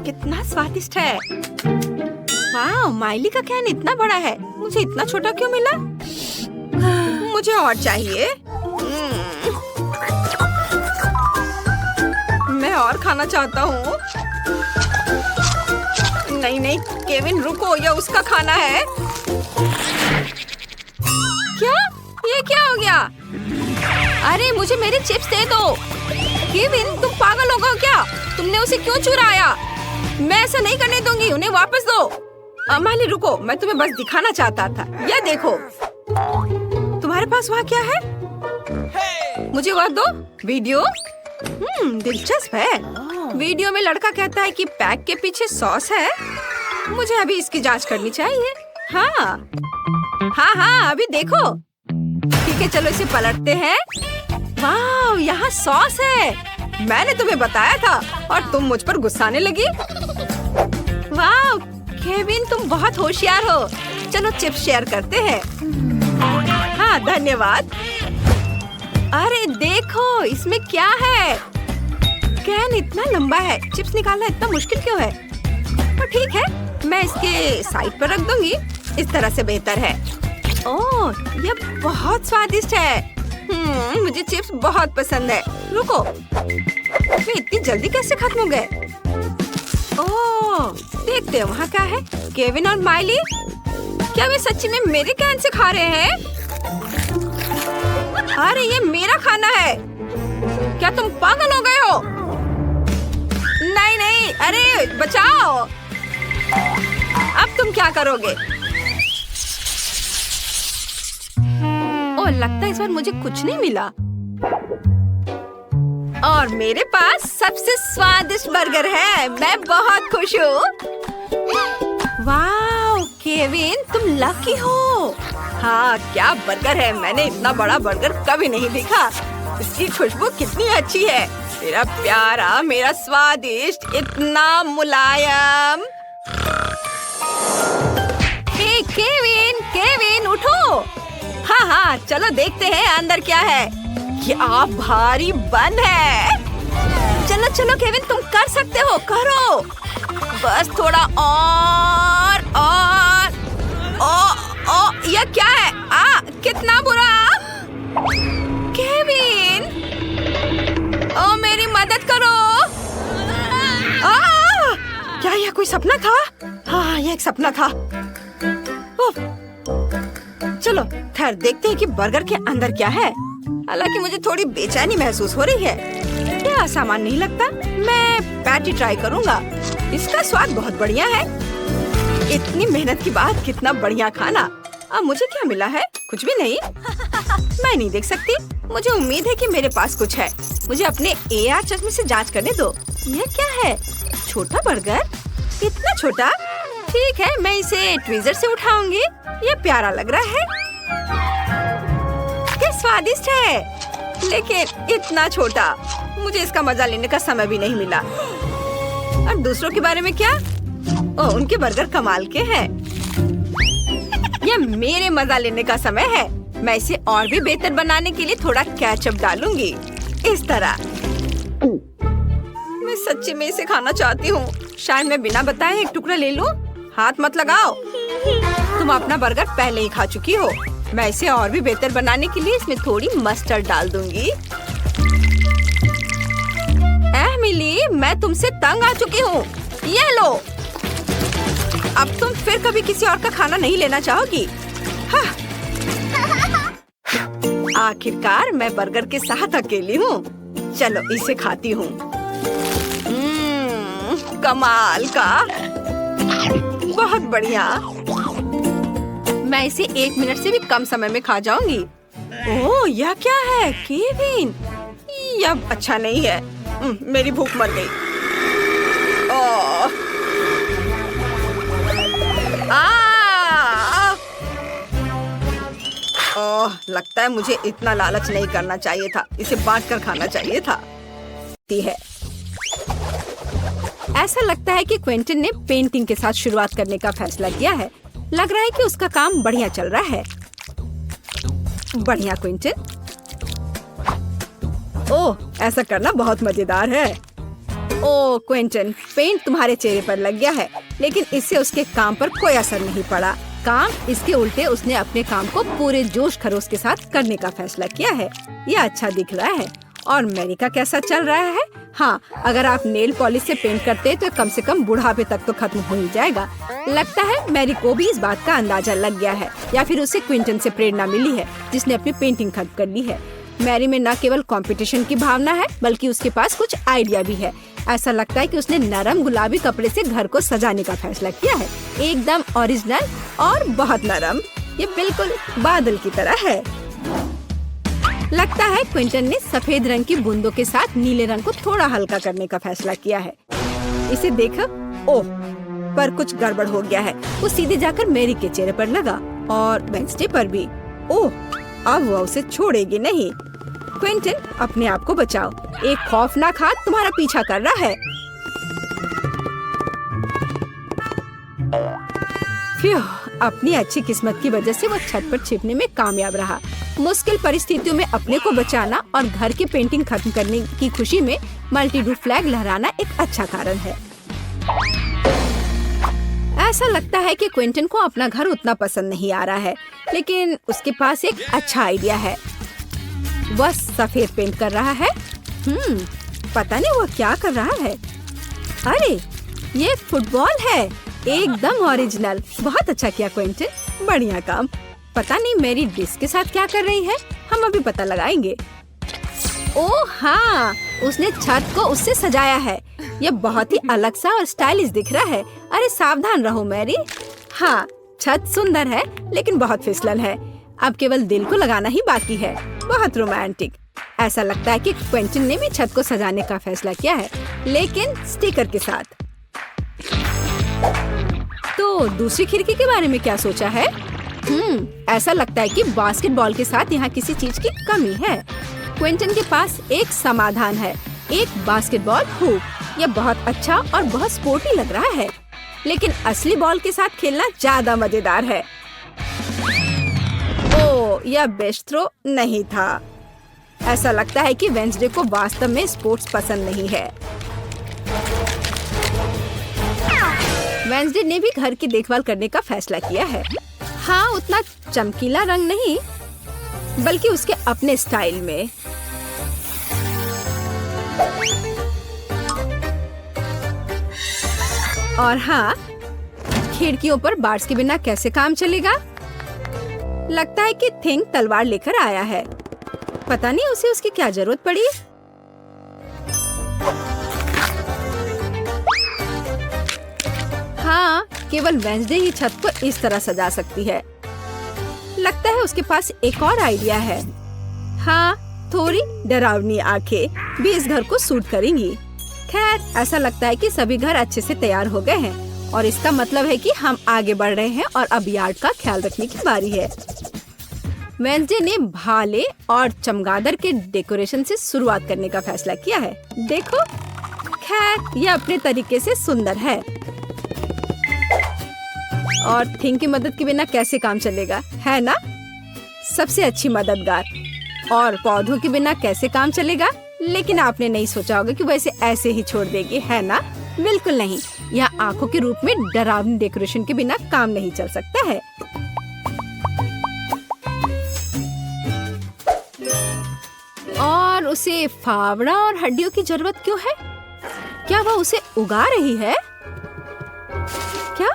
कितना स्वादिष्ट है। वाह, माइली का कैन इतना बड़ा है। मुझे इतना छोटा क्यों मिला? मुझे और चाहिए। मैं और खाना चाहता हूँ। नहीं नहीं केविन, रुको, यह उसका खाना है। क्या? ये क्या हो गया? अरे मुझे मेरे चिप्स दे दो। केविन, तुम पागल हो गए क्या? तुमने उसे क्यों चुराया? मैं ऐसा नहीं करने दूंगी। उन्हें वापस दो। माली रुको, मैं तुम्हें बस दिखाना चाहता था। यह देखो। तुम्हारे पास वहाँ क्या है? मुझे वह दो। वीडियो। दिलचस्प है। वीडियो में लड़का कहता है कि पैक के पीछे सॉस है। मुझे अभी इसकी जांच करनी चाहिए। हाँ हाँ, अभी देखो। ठीक है, चलो इसे पलटते हैं। वाह, यहाँ सॉस है। मैंने तुम्हें बताया था और तुम मुझ पर गुस्साने लगी। वाह केविन, तुम बहुत होशियार हो। चलो चिप्स शेयर करते हैं। हाँ धन्यवाद। अरे देखो इसमें क्या है। कैन इतना लंबा है, चिप्स निकालना इतना मुश्किल क्यों है? तो ठीक है, मैं इसके साइड पर रख दूंगी। इस तरह से बेहतर है। ओह ये बहुत स्वादिष्ट है। मुझे चिप्स बहुत पसंद है। रुको, वे इतनी जल्दी कैसे खत्म हो गए? ओह देखते हैं वहाँ क्या है। केविन और माइली, क्या वे सच्ची में मेरे कैन से खा रहे हैं? अरे ये मेरा खाना है। क्या तुम पागल हो गए हो? नहीं नहीं, अरे बचाओ। अब तुम क्या करोगे? ओह लगता है इस बार मुझे कुछ नहीं मिला। और मेरे पास सबसे स्वादिष्ट बर्गर है। मैं बहुत खुश हूँ। वाह केविन, तुम लकी हो। हाँ क्या बर्गर है। मैंने इतना बड़ा बर्गर कभी नहीं देखा। इसकी खुशबू कितनी अच्छी है। मेरा प्यारा, मेरा स्वादिष्ट, इतना मुलायम। हे केविन, केविन उठो। हाँ हाँ चलो देखते हैं अंदर क्या है। क्या भारी बन है। चलो चलो केविन, तुम कर सकते हो, करो। बस थोड़ा और। ओ यह क्या है? कितना बुरा। केविन, ओ मेरी मदद करो। क्या यह कोई सपना था? हाँ यह एक सपना था। चलो खैर देखते हैं कि बर्गर के अंदर क्या है। हालांकि मुझे थोड़ी बेचैनी महसूस हो रही है। क्या सामान नहीं लगता। मैं पैटी ट्राई करूंगा। इसका स्वाद बहुत बढ़िया है। इतनी मेहनत के बाद कितना बढ़िया खाना। अब मुझे क्या मिला है? कुछ भी नहीं। मैं नहीं देख सकती। मुझे उम्मीद है कि मेरे पास कुछ है। मुझे अपने AR चश्मे से जांच करने दो। यह क्या है? छोटा बर्गर? इतना छोटा? ठीक है, मैं इसे ट्विज़र से उठाऊंगी। ये प्यारा लग रहा है। ये स्वादिष्ट है, लेकिन इतना छोटा। मुझे इसका मजा लेने का समय भी नहीं मिला। और दूसरों के बारे में क्या? ओह, उनके बर्गर कमाल के हैं। ये मेरे मजा लेने का समय है। मैं इसे और भी बेहतर बनाने के लिए थोड़ा केचप डालूंगी। इस तरह। मैं सच्ची में इसे खाना चाहती हूँ। शायद मैं बिना बताए एक टुकड़ा ले लूं। हाथ मत लगाओ। तुम अपना बर्गर पहले ही खा चुकी हो। मैं इसे और भी बेहतर बनाने के लिए इसमें थोड़ी मस्टर्ड डाल दूंगी। मिली, मैं तुमसे तंग आ चुकी हूँ। ये लो। अब तुम फिर कभी किसी और का खाना नहीं लेना चाहोगी। हाँ। आखिरकार मैं बर्गर के साथ अकेली हूँ। चलो इसे खाती हूँ। कमाल का, बहुत बढ़िया। मैं इसे 1 मिनट से भी कम समय में खा जाऊंगी। ओह, यह क्या है केविन? यह अच्छा नहीं है। मेरी भूख मर गई। लगता है मुझे इतना लालच नहीं करना चाहिए था। इसे बांटकर खाना चाहिए था। है। ऐसा लगता है कि क्विंटन ने पेंटिंग के साथ शुरुआत करने का फैसला किया है। लग रहा है कि उसका काम बढ़िया चल रहा है। बढ़िया क्विंटन। ओह, ऐसा करना बहुत मजेदार है। ओह क्विंटन, पेंट तुम्हारे चेहरे पर लग गया है, लेकिन इससे उसके काम पर कोई असर नहीं पड़ा। काम इसके उल्टे उसने अपने काम को पूरे जोश खरोश के साथ करने का फैसला किया है। यह अच्छा दिख रहा है। और मैरी का कैसा चल रहा है? हाँ, अगर आप नेल पॉलिश से पेंट करते हैं तो कम से कम बुढ़ापे तक तो खत्म हो ही जाएगा। लगता है मैरी को भी इस बात का अंदाजा लग गया है, या फिर उसे क्विंटन से प्रेरणा मिली है जिसने अपनी पेंटिंग खत्म कर ली है। मैरी में न केवल कंपटीशन की भावना है, बल्कि उसके पास कुछ आइडिया भी है। ऐसा लगता है कि उसने नरम गुलाबी कपड़े से घर को सजाने का फैसला किया है। एकदम ओरिजिनल और बहुत नरम। ये बिल्कुल बादल की तरह है। लगता है क्विंटन ने सफेद रंग की बूंदों के साथ नीले रंग को थोड़ा हल्का करने का फैसला किया है। इसे देखो। ओह, पर कुछ गड़बड़ हो गया है। वो सीधे जाकर मैरी के चेहरे पर लगा और वेंसडे पर भी। ओह, अब वो उसे छोड़ेगी नहीं। क्विंटन, अपने आप को बचाओ। एक खौफनाक हाथ तुम्हारा पीछा कर रहा है। फ्यू, अपनी अच्छी किस्मत की वजह से वो छत पर छिपने में कामयाब रहा। मुश्किल परिस्थितियों में अपने को बचाना और घर की पेंटिंग खत्म करने की खुशी में मल्टी रूफ फ्लैग लहराना एक अच्छा कारण है। ऐसा लगता है कि क्विंटन को अपना घर उतना पसंद नहीं आ रहा है, लेकिन उसके पास एक अच्छा आइडिया है। वह सफेद पेंट कर रहा है। पता नहीं वह क्या कर रहा है। अरे, ये एक फुटबॉल है, एकदम ओरिजिनल। बहुत अच्छा किया क्विंटन, बढ़िया काम। पता नहीं मेरी डिश के साथ क्या कर रही है, हम अभी पता लगाएंगे। ओह हाँ, उसने छत को उससे सजाया है। यह बहुत ही अलग सा और स्टाइलिश दिख रहा है। अरे सावधान रहो मैरी। हाँ, छत सुंदर है लेकिन बहुत फिसलन है। अब केवल दिल को लगाना ही बाकी है। बहुत रोमांटिक। ऐसा लगता है कि क्विंटन ने भी छत को सजाने का फैसला किया है, लेकिन स्टिकर के साथ। तो दूसरी खिड़की के बारे में क्या सोचा है? ऐसा लगता है कि बास्केटबॉल के साथ यहाँ किसी चीज की कमी है। क्विंटन के पास एक समाधान है, एक बास्केटबॉल हुप। यह बहुत अच्छा और बहुत स्पोर्टी लग रहा है, लेकिन असली बॉल के साथ खेलना ज्यादा मजेदार है। ओह, यह बेस्ट थ्रो नहीं था। ऐसा लगता है कि वेंसडे को वास्तव में स्पोर्ट्स पसंद नहीं है। वेंसडे ने भी घर की देखभाल करने का फैसला किया है। हाँ, उतना चमकीला रंग नहीं, बल्कि उसके अपने स्टाइल में। और हाँ, खिड़कियों पर बार्स के बिना कैसे काम चलेगा? लगता है कि थिंग तलवार लेकर आया है। पता नहीं उसे उसकी क्या जरूरत पड़ी। हाँ, केवल वेंसडे ही छत को इस तरह सजा सकती है। लगता है उसके पास एक और आइडिया है। हाँ, थोड़ी डरावनी आंखें भी इस घर को सूट करेंगी। खैर, ऐसा लगता है कि सभी घर अच्छे से तैयार हो गए हैं और इसका मतलब है कि हम आगे बढ़ रहे हैं और अब यार्ड का ख्याल रखने की बारी है। वेंसडे ने भाले और चमगादड़ के डेकोरेशन से शुरुआत करने का फैसला किया है। देखो, खैर यह अपने तरीके से सुंदर है। और थिंग की मदद के बिना कैसे काम चलेगा, है ना? सबसे अच्छी मददगार। और पौधों के बिना कैसे काम चलेगा? लेकिन आपने नहीं सोचा होगा कि वैसे ऐसे ही छोड़ देगी, है ना? बिल्कुल नहीं। यह आंखों के रूप में डरावनी डेकोरेशन के बिना काम नहीं चल सकता है। और उसे फावड़ा और हड्डियों की जरूरत क्यों है? क्या वह उसे उगा रही है? क्या?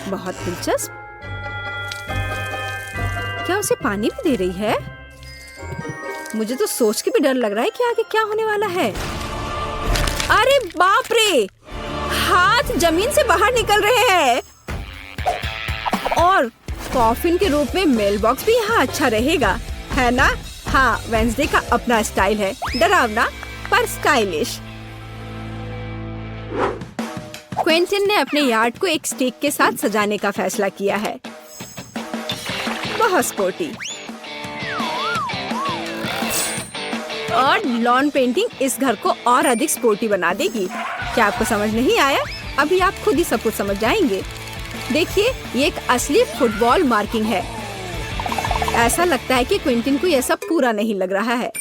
बहुत दिलचस्प। क्या उसे पानी भी दे रही है? मुझे तो सोच के भी डर लग रहा है कि आगे क्या होने वाला है। अरे बाप रे! हाथ जमीन से बाहर निकल रहे हैं। और कॉफिन के रूप में मेल बॉक्स भी यहाँ अच्छा रहेगा, है ना? हाँ, वेंसडे का अपना स्टाइल है, डरावना पर स्टाइलिश। क्विंटन ने अपने यार्ड को एक स्टिक के साथ सजाने का फैसला किया है। बहुत स्पोर्टी। और लॉन पेंटिंग इस घर को और अधिक स्पोर्टी बना देगी। क्या आपको समझ नहीं आया? अभी आप खुद ही सब कुछ समझ जाएंगे। देखिए, ये एक असली फुटबॉल मार्किंग है। ऐसा लगता है कि क्विंटन को यह सब पूरा नहीं लग रहा है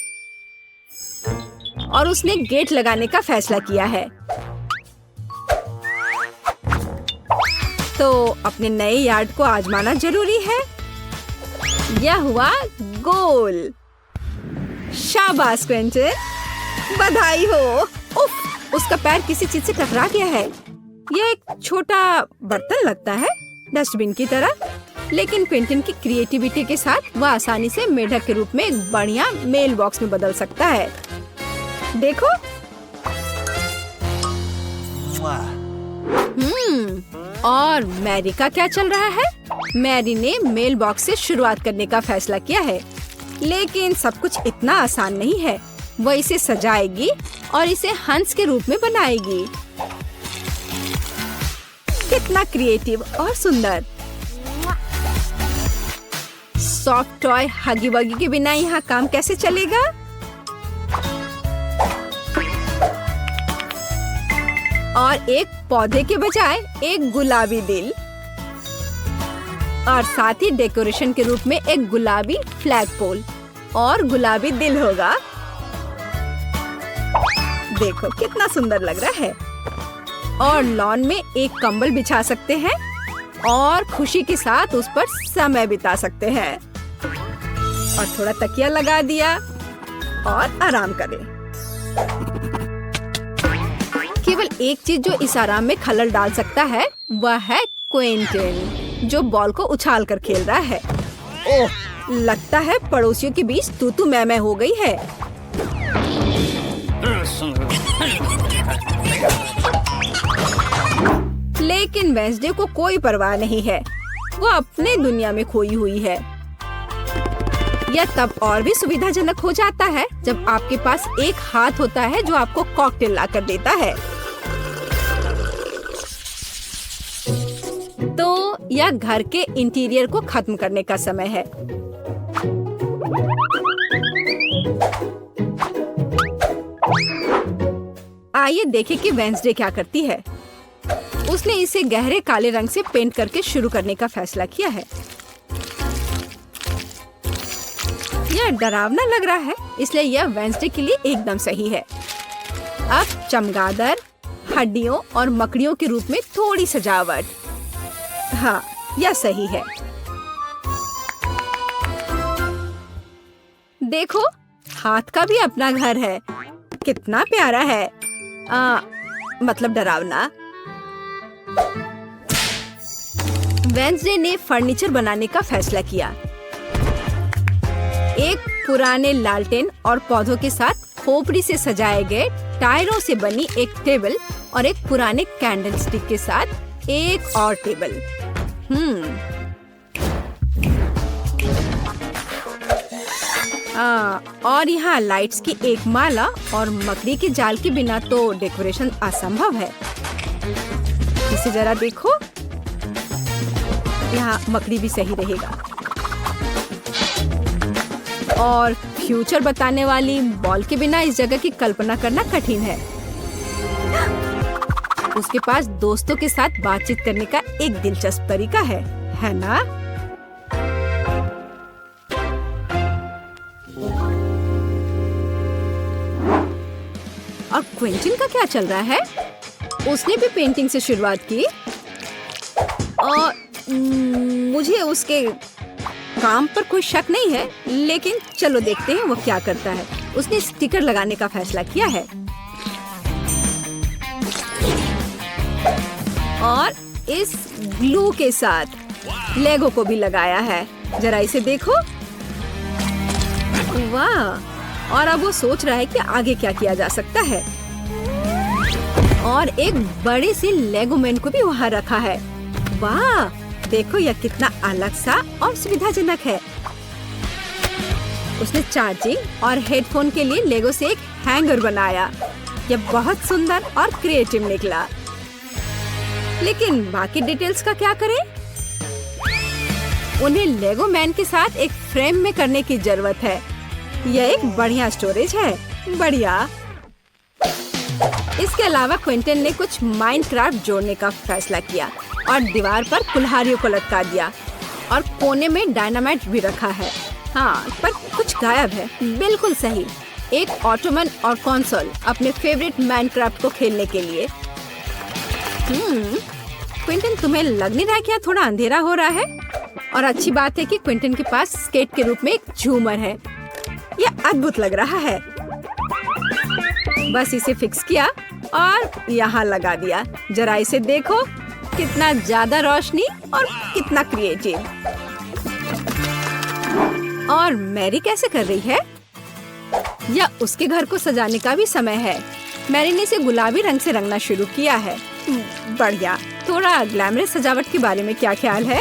और उसने गेट लगाने का फैसला किया है। तो अपने नए यार्ड को आजमाना जरूरी है। यह हुआ गोल। शाबाश क्विंटन, बधाई हो। उफ, उसका पैर किसी चीज से टकरा गया है। यह एक छोटा बर्तन लगता है, डस्टबिन की तरह, लेकिन क्विंटन की क्रिएटिविटी के साथ वह आसानी से मेढक के रूप में एक बढ़िया मेल बॉक्स में बदल सकता है। देखो। और मैरी का क्या चल रहा है? मैरी ने मेल बॉक्स से शुरुआत करने का फैसला किया है, लेकिन सब कुछ इतना आसान नहीं है। वह इसे सजाएगी और इसे हंस के रूप में बनाएगी। कितना क्रिएटिव और सुंदर। सॉफ्ट टॉय हगी वगी के बिना यहाँ काम कैसे चलेगा? और एक पौधे के बजाय एक गुलाबी दिल, और साथ ही डेकोरेशन के रूप में एक गुलाबी फ्लैग पोल और गुलाबी दिल होगा। देखो कितना सुंदर लग रहा है। और लॉन में एक कंबल बिछा सकते हैं और खुशी के साथ उस पर समय बिता सकते हैं। और थोड़ा तकिया लगा दिया और आराम करें। केवल एक चीज जो इस आराम में खलल डाल सकता है वह है क्विंटन, जो बॉल को उछाल कर खेल रहा है। ओह, लगता है पड़ोसियों के बीच तू मैं हो गई है। लेकिन वेंसडे को कोई परवाह नहीं है, वो अपने दुनिया में खोई हुई है। यह तब और भी सुविधाजनक हो जाता है जब आपके पास एक हाथ होता है जो आपको कॉकटेल लाकर देता है। तो यह घर के इंटीरियर को खत्म करने का समय है। आइए देखें कि वेंसडे क्या करती है। उसने इसे गहरे काले रंग से पेंट करके शुरू करने का फैसला किया है। यह डरावना लग रहा है, इसलिए यह वेंसडे के लिए एकदम सही है। अब चमगादड़, हड्डियों और मकड़ियों के रूप में थोड़ी सजावट। हाँ, यह सही है। देखो, हाथ का भी अपना घर है। कितना प्यारा है। मतलब डरावना। वेंसडे ने फर्नीचर बनाने का फैसला किया। एक पुराने लालटेन और पौधों के साथ खोपड़ी से सजाए गए टायरों से बनी एक टेबल और एक पुराने कैंडल स्टिक के साथ एक और टेबल। और यहाँ लाइट्स की एक माला और मकड़ी के जाल के बिना तो डेकोरेशन असंभव है। इसे जरा देखो, यहाँ मकड़ी भी सही रहेगा। और फ्यूचर बताने वाली बॉल के बिना इस जगह की कल्पना करना कठिन है। उसके पास दोस्तों के साथ बातचीत करने का एक दिलचस्प तरीका है ना? और क्विंटन का क्या चल रहा है? उसने भी पेंटिंग से शुरुआत की और मुझे उसके काम पर कोई शक नहीं है, लेकिन चलो देखते हैं वो क्या करता है। उसने स्टिकर लगाने का फैसला किया है और इस ग्लू के साथ लेगो को भी लगाया है। जरा इसे देखो, वाह। और अब वो सोच रहा है कि आगे क्या किया जा सकता है। और एक बड़े से लेगो मैन को भी वहाँ रखा है। वाह, देखो यह कितना अलग सा और सुविधाजनक है। उसने चार्जिंग और हेडफोन के लिए लेगो से एक हैंगर बनाया। यह बहुत सुंदर और क्रिएटिव निकला। लेकिन बाकी डिटेल्स का क्या करें? उन्हें लेगो मैन के साथ एक फ्रेम में करने की जरूरत है। यह एक बढ़िया स्टोरेज है। बढ़िया। इसके अलावा क्विंटन ने कुछ माइनक्राफ्ट जोड़ने का फैसला किया और दीवार पर कुल्हाड़ियों को लटका दिया और कोने में डायनामाइट भी रखा है। हाँ, पर कुछ गायब है। बिल्कुल सही। एक ऑटोमन और कंसोल अपने फेवरेट माइनक्राफ्ट को खेलने के लिए। क्विंटन, तुम्हें लग नहीं रहा क्या थोड़ा अंधेरा हो रहा है? और अच्छी बात है कि क्विंटन के पास स्केट के रूप में एक झूमर है। यह अद्भुत लग रहा है। बस इसे फिक्स किया और यहाँ लगा दिया। जरा इसे देखो, कितना ज्यादा रोशनी और कितना क्रिएटिव। और मैरी कैसे कर रही है? या उसके घर को सजाने का भी समय है। मैरी ने इसे गुलाबी रंग से रंगना शुरू किया है। बढ़िया। थोड़ा ग्लैमरस सजावट के बारे में क्या ख्याल है?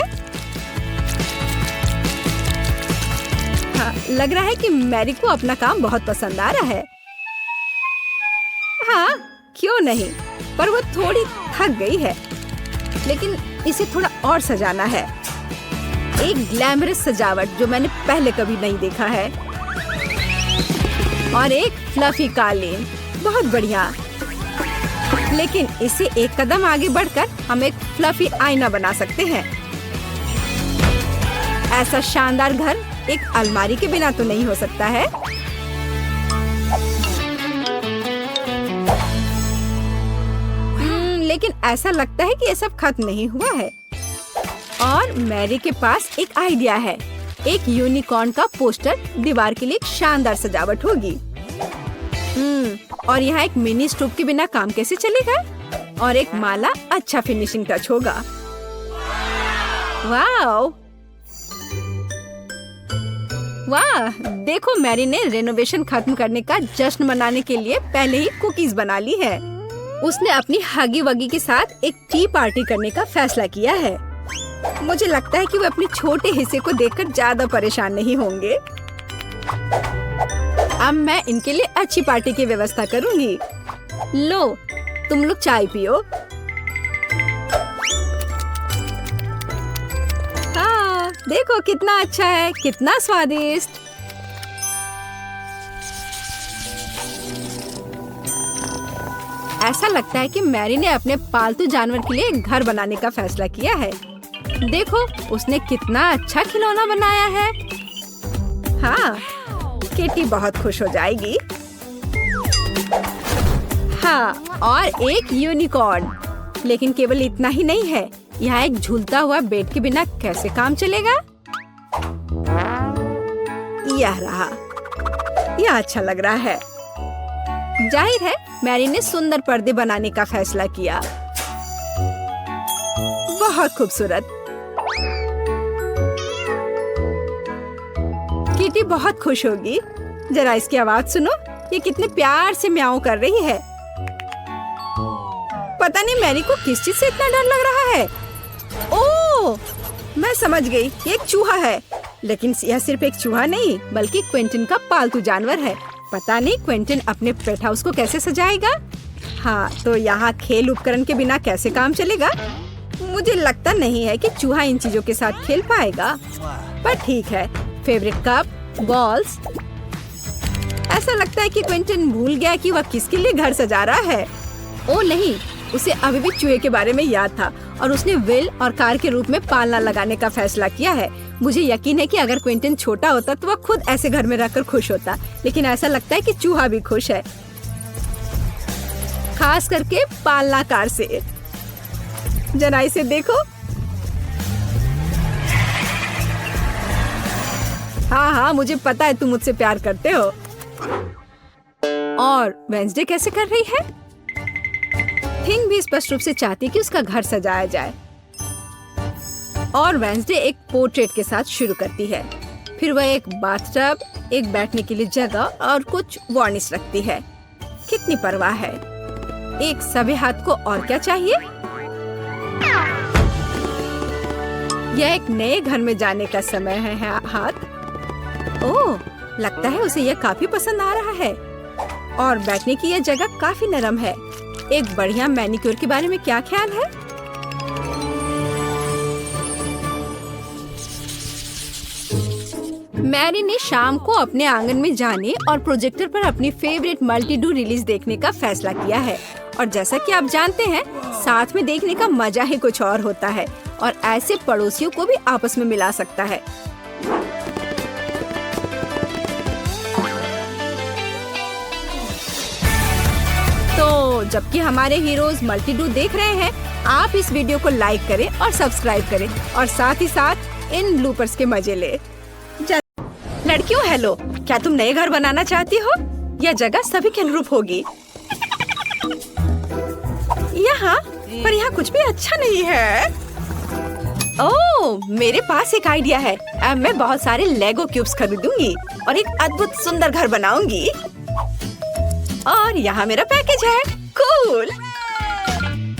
हाँ, लग रहा है कि मैरी को अपना काम बहुत पसंद आ रहा है। हाँ, क्यों नहीं, पर वो थोड़ी थक गई है। लेकिन इसे थोड़ा और सजाना है। एक ग्लैमरस सजावट जो मैंने पहले कभी नहीं देखा है, और एक फ्लफी कालीन, बहुत बढ़िया। लेकिन इसे एक कदम आगे बढ़कर हम एक फ्लफी आईना बना सकते हैं। ऐसा शानदार घर एक अलमारी के बिना तो नहीं हो सकता है। लेकिन ऐसा लगता है कि ये सब खत्म नहीं हुआ है। और मैरी के पास एक आइडिया है। एक यूनिकॉर्न का पोस्टर दीवार के लिए एक शानदार सजावट होगी। और यहाँ एक मिनी स्टोव के बिना काम कैसे चलेगा? और एक माला अच्छा फिनिशिंग टच होगा। वाह वाह, देखो मैरी ने रेनोवेशन खत्म करने का जश्न मनाने के लिए पहले ही कुकीज बना ली है। उसने अपनी हगी वगी के साथ एक टी पार्टी करने का फैसला किया है। मुझे लगता है कि वो अपने छोटे हिस्से को देखकर ज्यादा परेशान नहीं होंगे। अब मैं इनके लिए अच्छी पार्टी की व्यवस्था करूंगी। लो, तुम लोग चाय पियो। हाँ, देखो कितना अच्छा है, कितना स्वादिष्ट। ऐसा लगता है कि मैरी ने अपने पालतू जानवर के लिए एक घर बनाने का फैसला किया है। देखो, उसने कितना अच्छा खिलौना बनाया है। हाँ, किटी बहुत खुश हो जाएगी। हाँ, और एक यूनिकॉर्न। लेकिन केवल इतना ही नहीं है, यहाँ एक झूलता हुआ बेड के बिना कैसे काम चलेगा? यह रहा, यह अच्छा लग रहा है। जाहिर है मैरी ने सुंदर पर्दे बनाने का फैसला किया। बहुत खूबसूरत। किटी बहुत खुश होगी। जरा इसकी आवाज सुनो, ये कितने प्यार से म्याऊं कर रही है। पता नहीं मैरी को किस चीज से इतना डर लग रहा है। ओह, मैं समझ गई, ये एक चूहा है। लेकिन यह सिर्फ एक चूहा नहीं, बल्कि क्विंटन का पालतू जानवर है। पता नहीं क्विंटन अपने पेट हाउस को कैसे सजाएगा। हाँ, तो यहाँ खेल उपकरण के बिना कैसे काम चलेगा? मुझे लगता नहीं है कि चूहा इन चीजों के साथ खेल पाएगा, पर ठीक है। Favourite cup, balls. ऐसा लगता है कि क्विंटन भूल गया कि वह किसके लिए घर सजा रहा है। ओ नहीं, उसे अभी भी चूहे के बारे में याद था और उसने विल और कार के रूप में पालना लगाने का फैसला किया है। मुझे यकीन है कि अगर क्विंटन छोटा होता तो वह खुद ऐसे घर में रहकर खुश होता, लेकिन ऐसा लगता है कि चूहा भी खुश है, खास करके पालना कार से। जरा इसे देखो। हाँ हाँ, मुझे पता है तुम मुझसे प्यार करते हो। और वेंसडे कैसे कर रही है? थिंग भी स्पष्ट रूप से चाहती कि उसका घर सजाया जाए। और वेंसडे एक पोर्ट्रेट के साथ शुरू करती है। फिर वह एक बाथटब, एक बैठने के लिए जगह और कुछ वार्निश रखती है। कितनी परवाह है। एक सभी हाथ को और क्या चाहिए? यह एक नए घर में जाने का समय है। हाथ। ओह, लगता है उसे यह काफी पसंद आ रहा है। और बैठने की यह जगह काफी नरम है। एक बढ़िया मैनिक्योर के बारे में क्या ख्याल है? मैरी ने शाम को अपने आंगन में जाने और प्रोजेक्टर पर अपनी फेवरेट मल्टी-डू रिलीज देखने का फैसला किया है। और जैसा कि आप जानते हैं, साथ में देखने का मजा ही कुछ और होता है और ऐसे पड़ोसियों को भी आपस में मिला सकता है। तो जबकि हमारे हीरोज मल्टी-डू देख रहे हैं, आप इस वीडियो को लाइक करें और सब्सक्राइब करें और साथ ही साथ इन ब्लूपर्स के मजे ले। लड़कियों, हेलो, क्या तुम नए घर बनाना चाहती हो? यह जगह सभी के अनुरूप होगी। यहाँ पर यहाँ कुछ भी अच्छा नहीं है। ओह, मेरे पास एक आइडिया है। अब मैं बहुत सारे लेगो क्यूब्स खरीदूंगी और एक अद्भुत सुंदर घर बनाऊंगी। और यहाँ मेरा पैकेज है। कूल।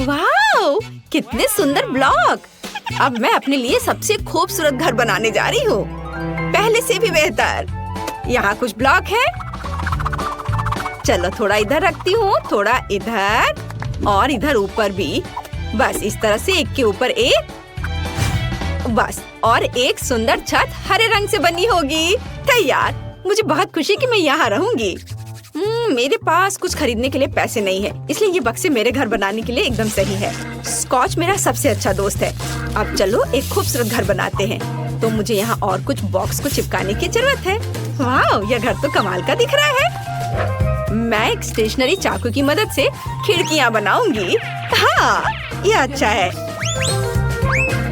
वाओ, कितने सुंदर ब्लॉक। अब मैं अपने लिए सबसे खूबसूरत घर बनाने जा रही हूँ, पहले से भी बेहतर। यहाँ कुछ ब्लॉक है। चलो थोड़ा इधर रखती हूँ, थोड़ा इधर और इधर ऊपर भी। बस इस तरह से एक के ऊपर एक। बस, और एक सुंदर छत हरे रंग से बनी होगी। तैयार। मुझे बहुत खुशी कि मैं यहाँ रहूंगी। मेरे पास कुछ खरीदने के लिए पैसे नहीं है, इसलिए ये बक्से मेरे घर बनाने के लिए एकदम सही है। स्कॉच मेरा सबसे अच्छा दोस्त है। अब चलो एक खूबसूरत घर बनाते हैं। तो मुझे यहाँ और कुछ बॉक्स को चिपकाने की जरूरत है। वाह, यह घर तो कमाल का दिख रहा है। मैं एक स्टेशनरी चाकू की मदद से खिड़कियाँ बनाऊंगी। हाँ, ये अच्छा है।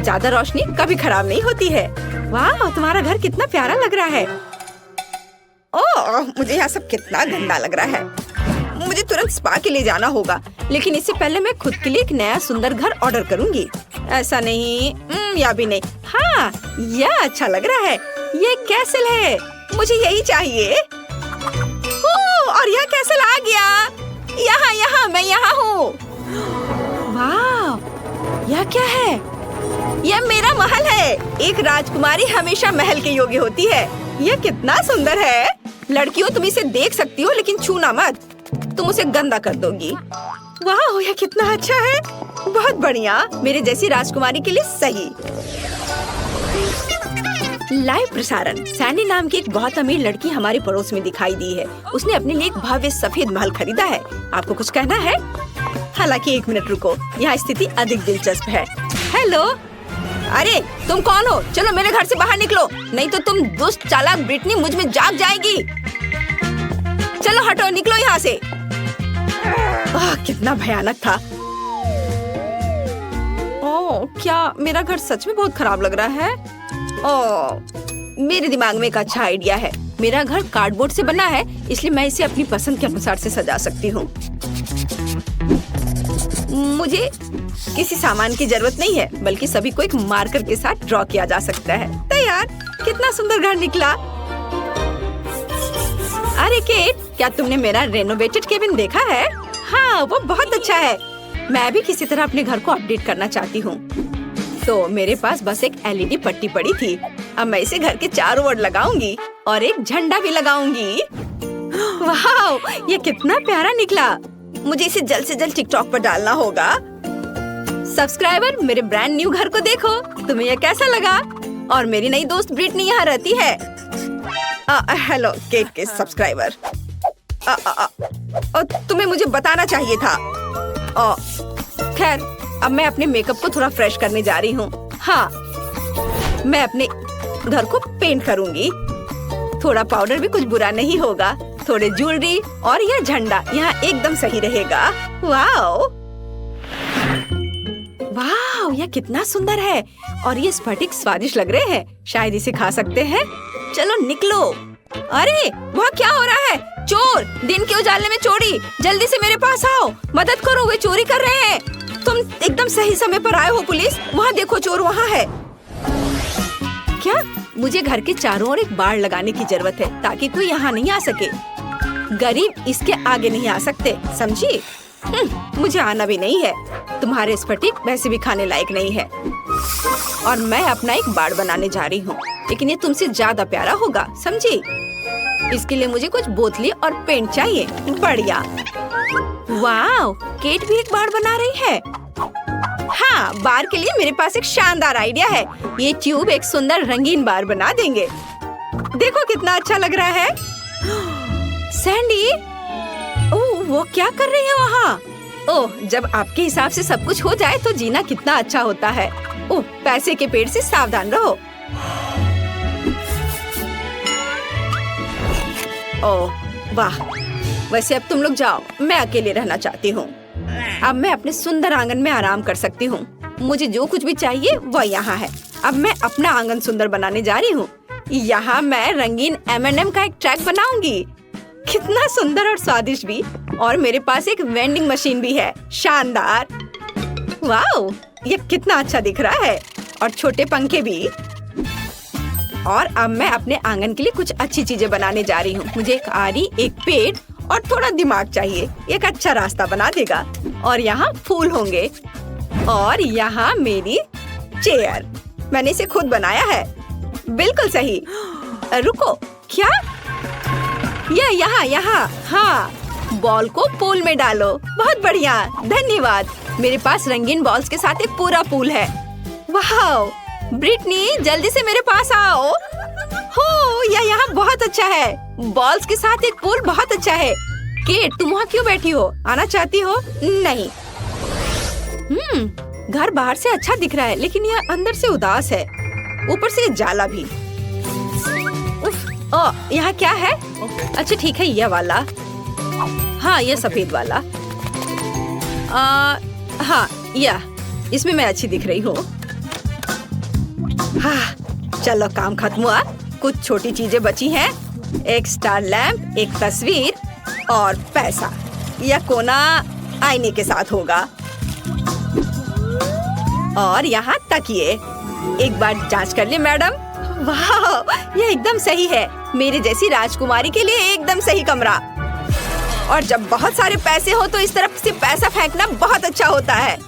ज्यादा रोशनी कभी खराब नहीं होती है। वाह, तुम्हारा घर कितना प्यारा लग रहा है। ओह, मुझे यहाँ सब कितना गंदा लग रहा है। मुझे तुरंत स्पा के लिए जाना होगा, लेकिन इससे पहले मैं खुद के लिए एक नया सुंदर घर ऑर्डर करूंगी। ऐसा नहीं, या भी नहीं। हाँ, यह अच्छा लग रहा है। ये कैसल है, मुझे यही चाहिए। ओह, और यह कैसल आ गया। यहाँ मैं यहाँ हूँ। वाह, यह क्या है? यह मेरा महल है। एक राजकुमारी हमेशा महल के योग्य होती है। यह कितना सुंदर है। लड़कियों, तुम इसे देख सकती हो, लेकिन छूना मत, तुम उसे गंदा कर दोगी। वाह, यह कितना अच्छा है। बहुत बढ़िया, मेरे जैसी राजकुमारी के लिए सही। लाइव प्रसारण। सैंडी नाम की एक बहुत अमीर लड़की हमारे पड़ोस में दिखाई दी है। उसने अपने लिए एक भव्य सफेद महल खरीदा है। आपको कुछ कहना है? हालांकि 1 मिनट रुको, यहाँ स्थिति अधिक दिलचस्प है। हेलो, अरे तुम कौन हो? चलो मेरे घर से बाहर निकलो, नहीं तो तुम दुष्ट चालाक ब्रिटनी मुझ में जाग जाएगी। चलो हटो, निकलो यहाँ से। कितना भयानक था। ओह, क्या मेरा घर सच में बहुत खराब लग रहा है। ओह, मेरे दिमाग में एक अच्छा आइडिया है। मेरा घर कार्डबोर्ड से बना है, इसलिए मैं इसे अपनी पसंद के अनुसार से सजा सकती हूँ। मुझे किसी सामान की जरूरत नहीं है, बल्कि सभी को एक मार्कर के साथ ड्रॉ किया जा सकता है। तैयार। कितना सुंदर घर निकला। अरे केट, क्या तुमने मेरा रेनोवेटेड केबिन देखा है? हाँ, वो बहुत अच्छा है। मैं भी किसी तरह अपने घर को अपडेट करना चाहती हूँ। तो मेरे पास बस एक LED पट्टी पड़ी थी। अब मैं इसे घर के चारों ओर लगाऊंगी और एक झंडा भी लगाऊंगी। वाह, ये कितना प्यारा निकला। मुझे इसे जल्द से जल्द टिकटॉक पर डालना होगा। सब्सक्राइबर, मेरे ब्रांड न्यू घर को देखो। तुम्हें यह कैसा लगा? और मेरी नई दोस्त ब्रिटनी यहाँ रहती है। हेलो केट के सब्सक्राइबर। तुम्हें मुझे बताना चाहिए था। खैर, अब मैं अपने मेकअप को थोड़ा फ्रेश करने जा रही हूँ। हाँ, मैं अपने घर को पेंट करूँगी। थोड़ा पाउडर भी कुछ बुरा नहीं होगा। थोड़े ज्वेलरी और यह झंडा यहाँ एकदम सही रहेगा। वाओ, वाह, यह कितना सुंदर है। और ये स्फटिक स्वादिष्ट लग रहे हैं। शायद इसे खा सकते हैं। चलो निकलो। अरे वह क्या हो रहा है? चोर! दिन के उजाले में चोरी! जल्दी से मेरे पास आओ, मदद करो, वे चोरी कर रहे हैं। तुम एकदम सही समय पर आए हो पुलिस। वहाँ देखो, चोर वहाँ है। क्या? मुझे घर के चारों ओर एक बाड़ लगाने की जरूरत है, ताकि कोई यहाँ नहीं आ सके। गरीब इसके आगे नहीं आ सकते, समझी? मुझे आना भी नहीं है। तुम्हारे स्फटिक वैसे भी खाने लायक नहीं है। और मैं अपना एक बाड़ बनाने जा रही हूँ, लेकिन ये तुमसे ज्यादा प्यारा होगा, समझी? इसके लिए मुझे कुछ बोतली और पेंट चाहिए। बढ़िया। वाह, केट भी एक बाड़ बना रही है। हाँ, बार के लिए मेरे पास एक शानदार आइडिया है। ये ट्यूब एक सुंदर रंगीन बार बना देंगे। देखो कितना अच्छा लग रहा है। सैंडी, ओह, वो क्या कर रही है वहाँ? ओह, जब आपके हिसाब से सब कुछ हो जाए तो जीना कितना अच्छा होता है। ओह, पैसे के पेड़ से सावधान रहो। ओह वाह, वैसे अब तुम लोग जाओ, मैं अकेले रहना चाहती हूँ। अब मैं अपने सुंदर आंगन में आराम कर सकती हूँ। मुझे जो कुछ भी चाहिए वह यहाँ है। अब मैं अपना आंगन सुंदर बनाने जा रही हूँ। यहाँ मैं रंगीन M&M का एक ट्रैक बनाऊंगी। कितना सुंदर और स्वादिष्ट भी। और मेरे पास एक वेंडिंग मशीन भी है। शानदार। वाओ, ये कितना अच्छा दिख रहा है। और छोटे पंखे भी। और अब मैं अपने आंगन के लिए कुछ अच्छी चीजें बनाने जा रही हूँ। मुझे एक आरी, एक पेड़ और थोड़ा दिमाग चाहिए। एक अच्छा रास्ता बना देगा। और यहाँ फूल होंगे। और यहाँ मेरी चेयर, मैंने इसे खुद बनाया है। बिल्कुल सही। रुको, क्या? यहाँ। हाँ, बॉल को पूल में डालो। बहुत बढ़िया, धन्यवाद। मेरे पास रंगीन बॉल्स के साथ एक पूरा पूल है। वाह, ब्रिटनी जल्दी से मेरे पास आओ। हो, यह यहाँ बहुत अच्छा है। बॉल्स के साथ एक पूल बहुत अच्छा है। केट, तुम वहाँ क्यों बैठी हो? आना चाहती हो? नहीं। घर बाहर से अच्छा दिख रहा है, लेकिन यह अंदर से उदास है। ऊपर से ये जाला भी। ओह, यहाँ क्या है? अच्छा ठीक है, यह वाला। हाँ, यह सफेद वाला। हाँ, यह इसमें मैं अच्छी दिख रही हूँ। हाँ, चलो काम खत्म हुआ। कुछ छोटी चीजें बची हैं। एक स्टार लैंप, एक तस्वीर और पैसा। यह कोना आईने के साथ होगा। और यहाँ तकिए। एक बार जांच कर ले मैडम। वाह, यह एकदम सही है। मेरे जैसी राजकुमारी के लिए एकदम सही कमरा। और जब बहुत सारे पैसे हो तो इस तरफ से पैसा फेंकना बहुत अच्छा होता है।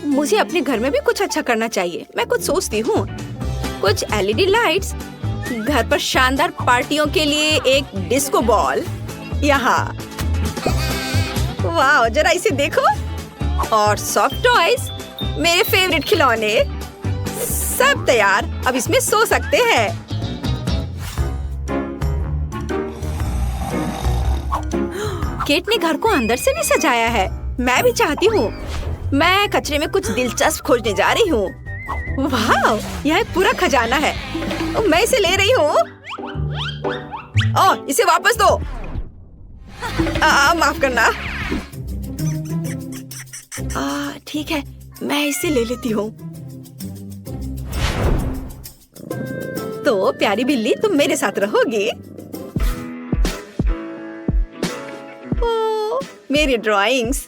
मुझे अपने घर में भी कुछ अच्छा करना चाहिए। मैं कुछ सोचती हूँ। कुछ एलईडी लाइट्स, घर पर शानदार पार्टियों के लिए एक डिस्को बॉल। यहाँ, वाह, जरा इसे देखो। और सॉफ्ट टॉयज, मेरे फेवरेट खिलौने। सब तैयार, अब इसमें सो सकते हैं। केट ने घर को अंदर से भी सजाया है। मैं भी चाहती हूँ। मैं कचरे में कुछ दिलचस्प खोजने जा रही हूँ। वाह, यह एक पूरा खजाना है। मैं इसे ले रही हूँ। ओह, इसे वापस दो। माफ करना। ठीक है, मैं इसे ले लेती हूँ। तो प्यारी बिल्ली, तुम मेरे साथ रहोगी। मेरी ड्राइंग्स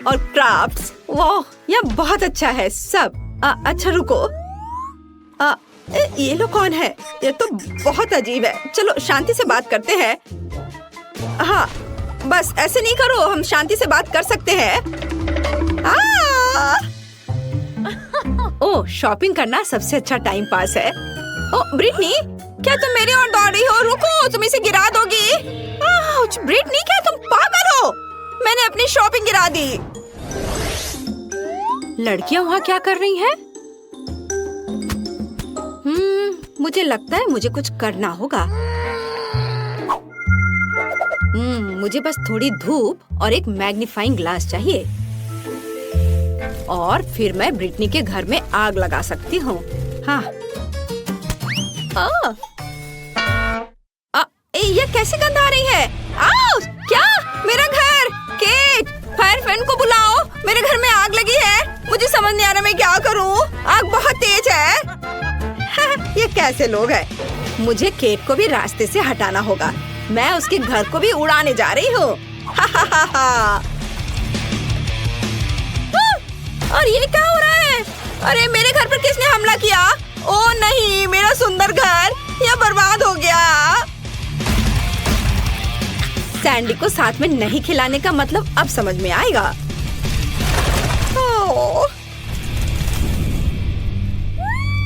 और क्राफ्ट्स। वाह, यह बहुत अच्छा है सब। अच्छा रुको। ये लोग कौन है? ये तो बहुत अजीब है। चलो शांति से बात करते हैं। हाँ, बस ऐसे नहीं करो, हम शांति से बात कर सकते हैं। ओह, शॉपिंग करना सबसे अच्छा टाइम पास है। ओह ब्रिटनी, क्या तुम मेरी ओर दौड़ रही हो? रुको, तुम इसे गिरा दोगी। ब्रिटनी, क्या तुम पागल हो? मैंने अपनी शॉपिंग गिरा दी। लड़कियां वहाँ क्या कर रही हैं? मुझे लगता है मुझे कुछ करना होगा। मुझे बस थोड़ी धूप और एक मैग्नीफाइंग ग्लास चाहिए। और फिर मैं ब्रिटनी के घर में आग लगा सकती हूँ। हाँ। ये कैसे गंध आ रही है? क्या? मेरा घर! केट, फायर फैन को बुलाओ। मेरे घर में आग लगी है। मुझे समझ नहीं आ रहा मैं क्या करूँ। आग बहुत तेज है। ये कैसे लोग हैं? मुझे केट को भी रास्ते से हटाना होगा। मैं उसके घर को भी उड़ाने जा रही हूँ। और ये क्या हो रहा है? अरे मेरे घर पर किसने हमला किया? ओह नहीं, मेरा सुंदर घर यह बर्बाद हो गया। सैंडी को साथ में नहीं खिलाने का मतलब अब समझ में आएगा।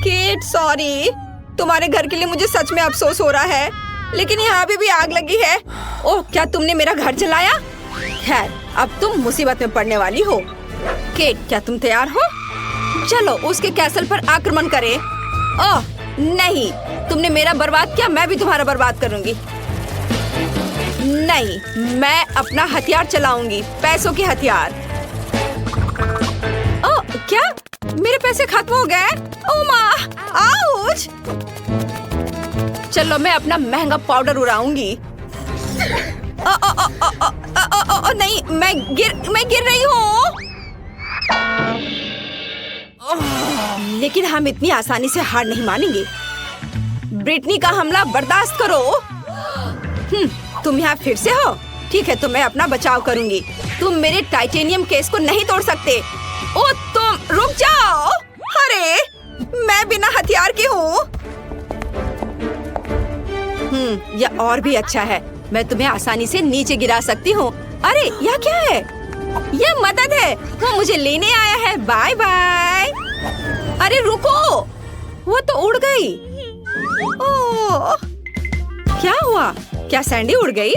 Kate, sorry. तुम्हारे घर के लिए मुझे सच में अफसोस हो रहा है, लेकिन यहाँ भी आग लगी है। ओह, क्या तुमने मेरा घर जलाया? खैर, अब तुम मुसीबत में पड़ने वाली हो। केट, क्या तुम तैयार हो? चलो उसके कैसल पर आक्रमण करें। ओह नहीं, तुमने मेरा बर्बाद किया, मैं भी तुम्हारा बर्बाद करूंगी। नहीं, मैं अपना हथियार चलाऊंगी, पैसों के हथियार। ओह, क्या? मेरे पैसे खत्म हो गए? ओह माँ, आउच! चलो मैं अपना महंगा पाउडर उड़ाऊंगी। नहीं, मैं गिर रही हूँ। लेकिन हम इतनी आसानी से हार नहीं मानेंगे। ब्रिटनी का हमला बर्दाश्त करो। तुम यहाँ फिर से हो? ठीक है, तो मैं अपना बचाव करूंगी। तुम मेरे टाइटेनियम केस को नहीं तोड़ सकते। ओ तुम रुक जाओ। अरे मैं बिना हथियार की हूँ। यह और भी अच्छा है। मैं तुम्हें आसानी से नीचे गिरा सकती हूँ। अरे यह क्या है? यह मदद है। वो मुझे लेने आया है। Bye bye. अरे रुको, वो तो उड़ गई। ओह, क्या हुआ? क्या सैंडी उड़ गई?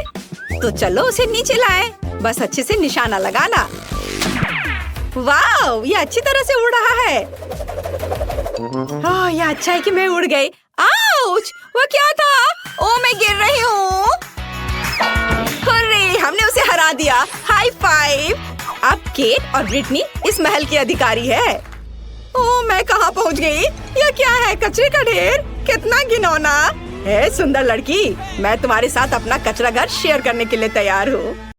तो चलो उसे नीचे लाए। बस अच्छे से निशाना लगाना। वाह, ये अच्छी तरह से उड़ रहा है। ओह, ये अच्छा है कि मैं उड़ गई। आउच! वो क्या था? ओह, मैं गिर रही हूँ। अरे, हमने उसे हरा दिया। High five! अब केट और ब्रिटनी इस महल की अधिकारी है। ओह, मैं कहाँ पहुँच गई? यह क्या है? कचरे का ढेर? कितना घिनौना! हे सुंदर लड़की, मैं तुम्हारे साथ अपना कचरा घर शेयर करने के लिए तैयार हूँ।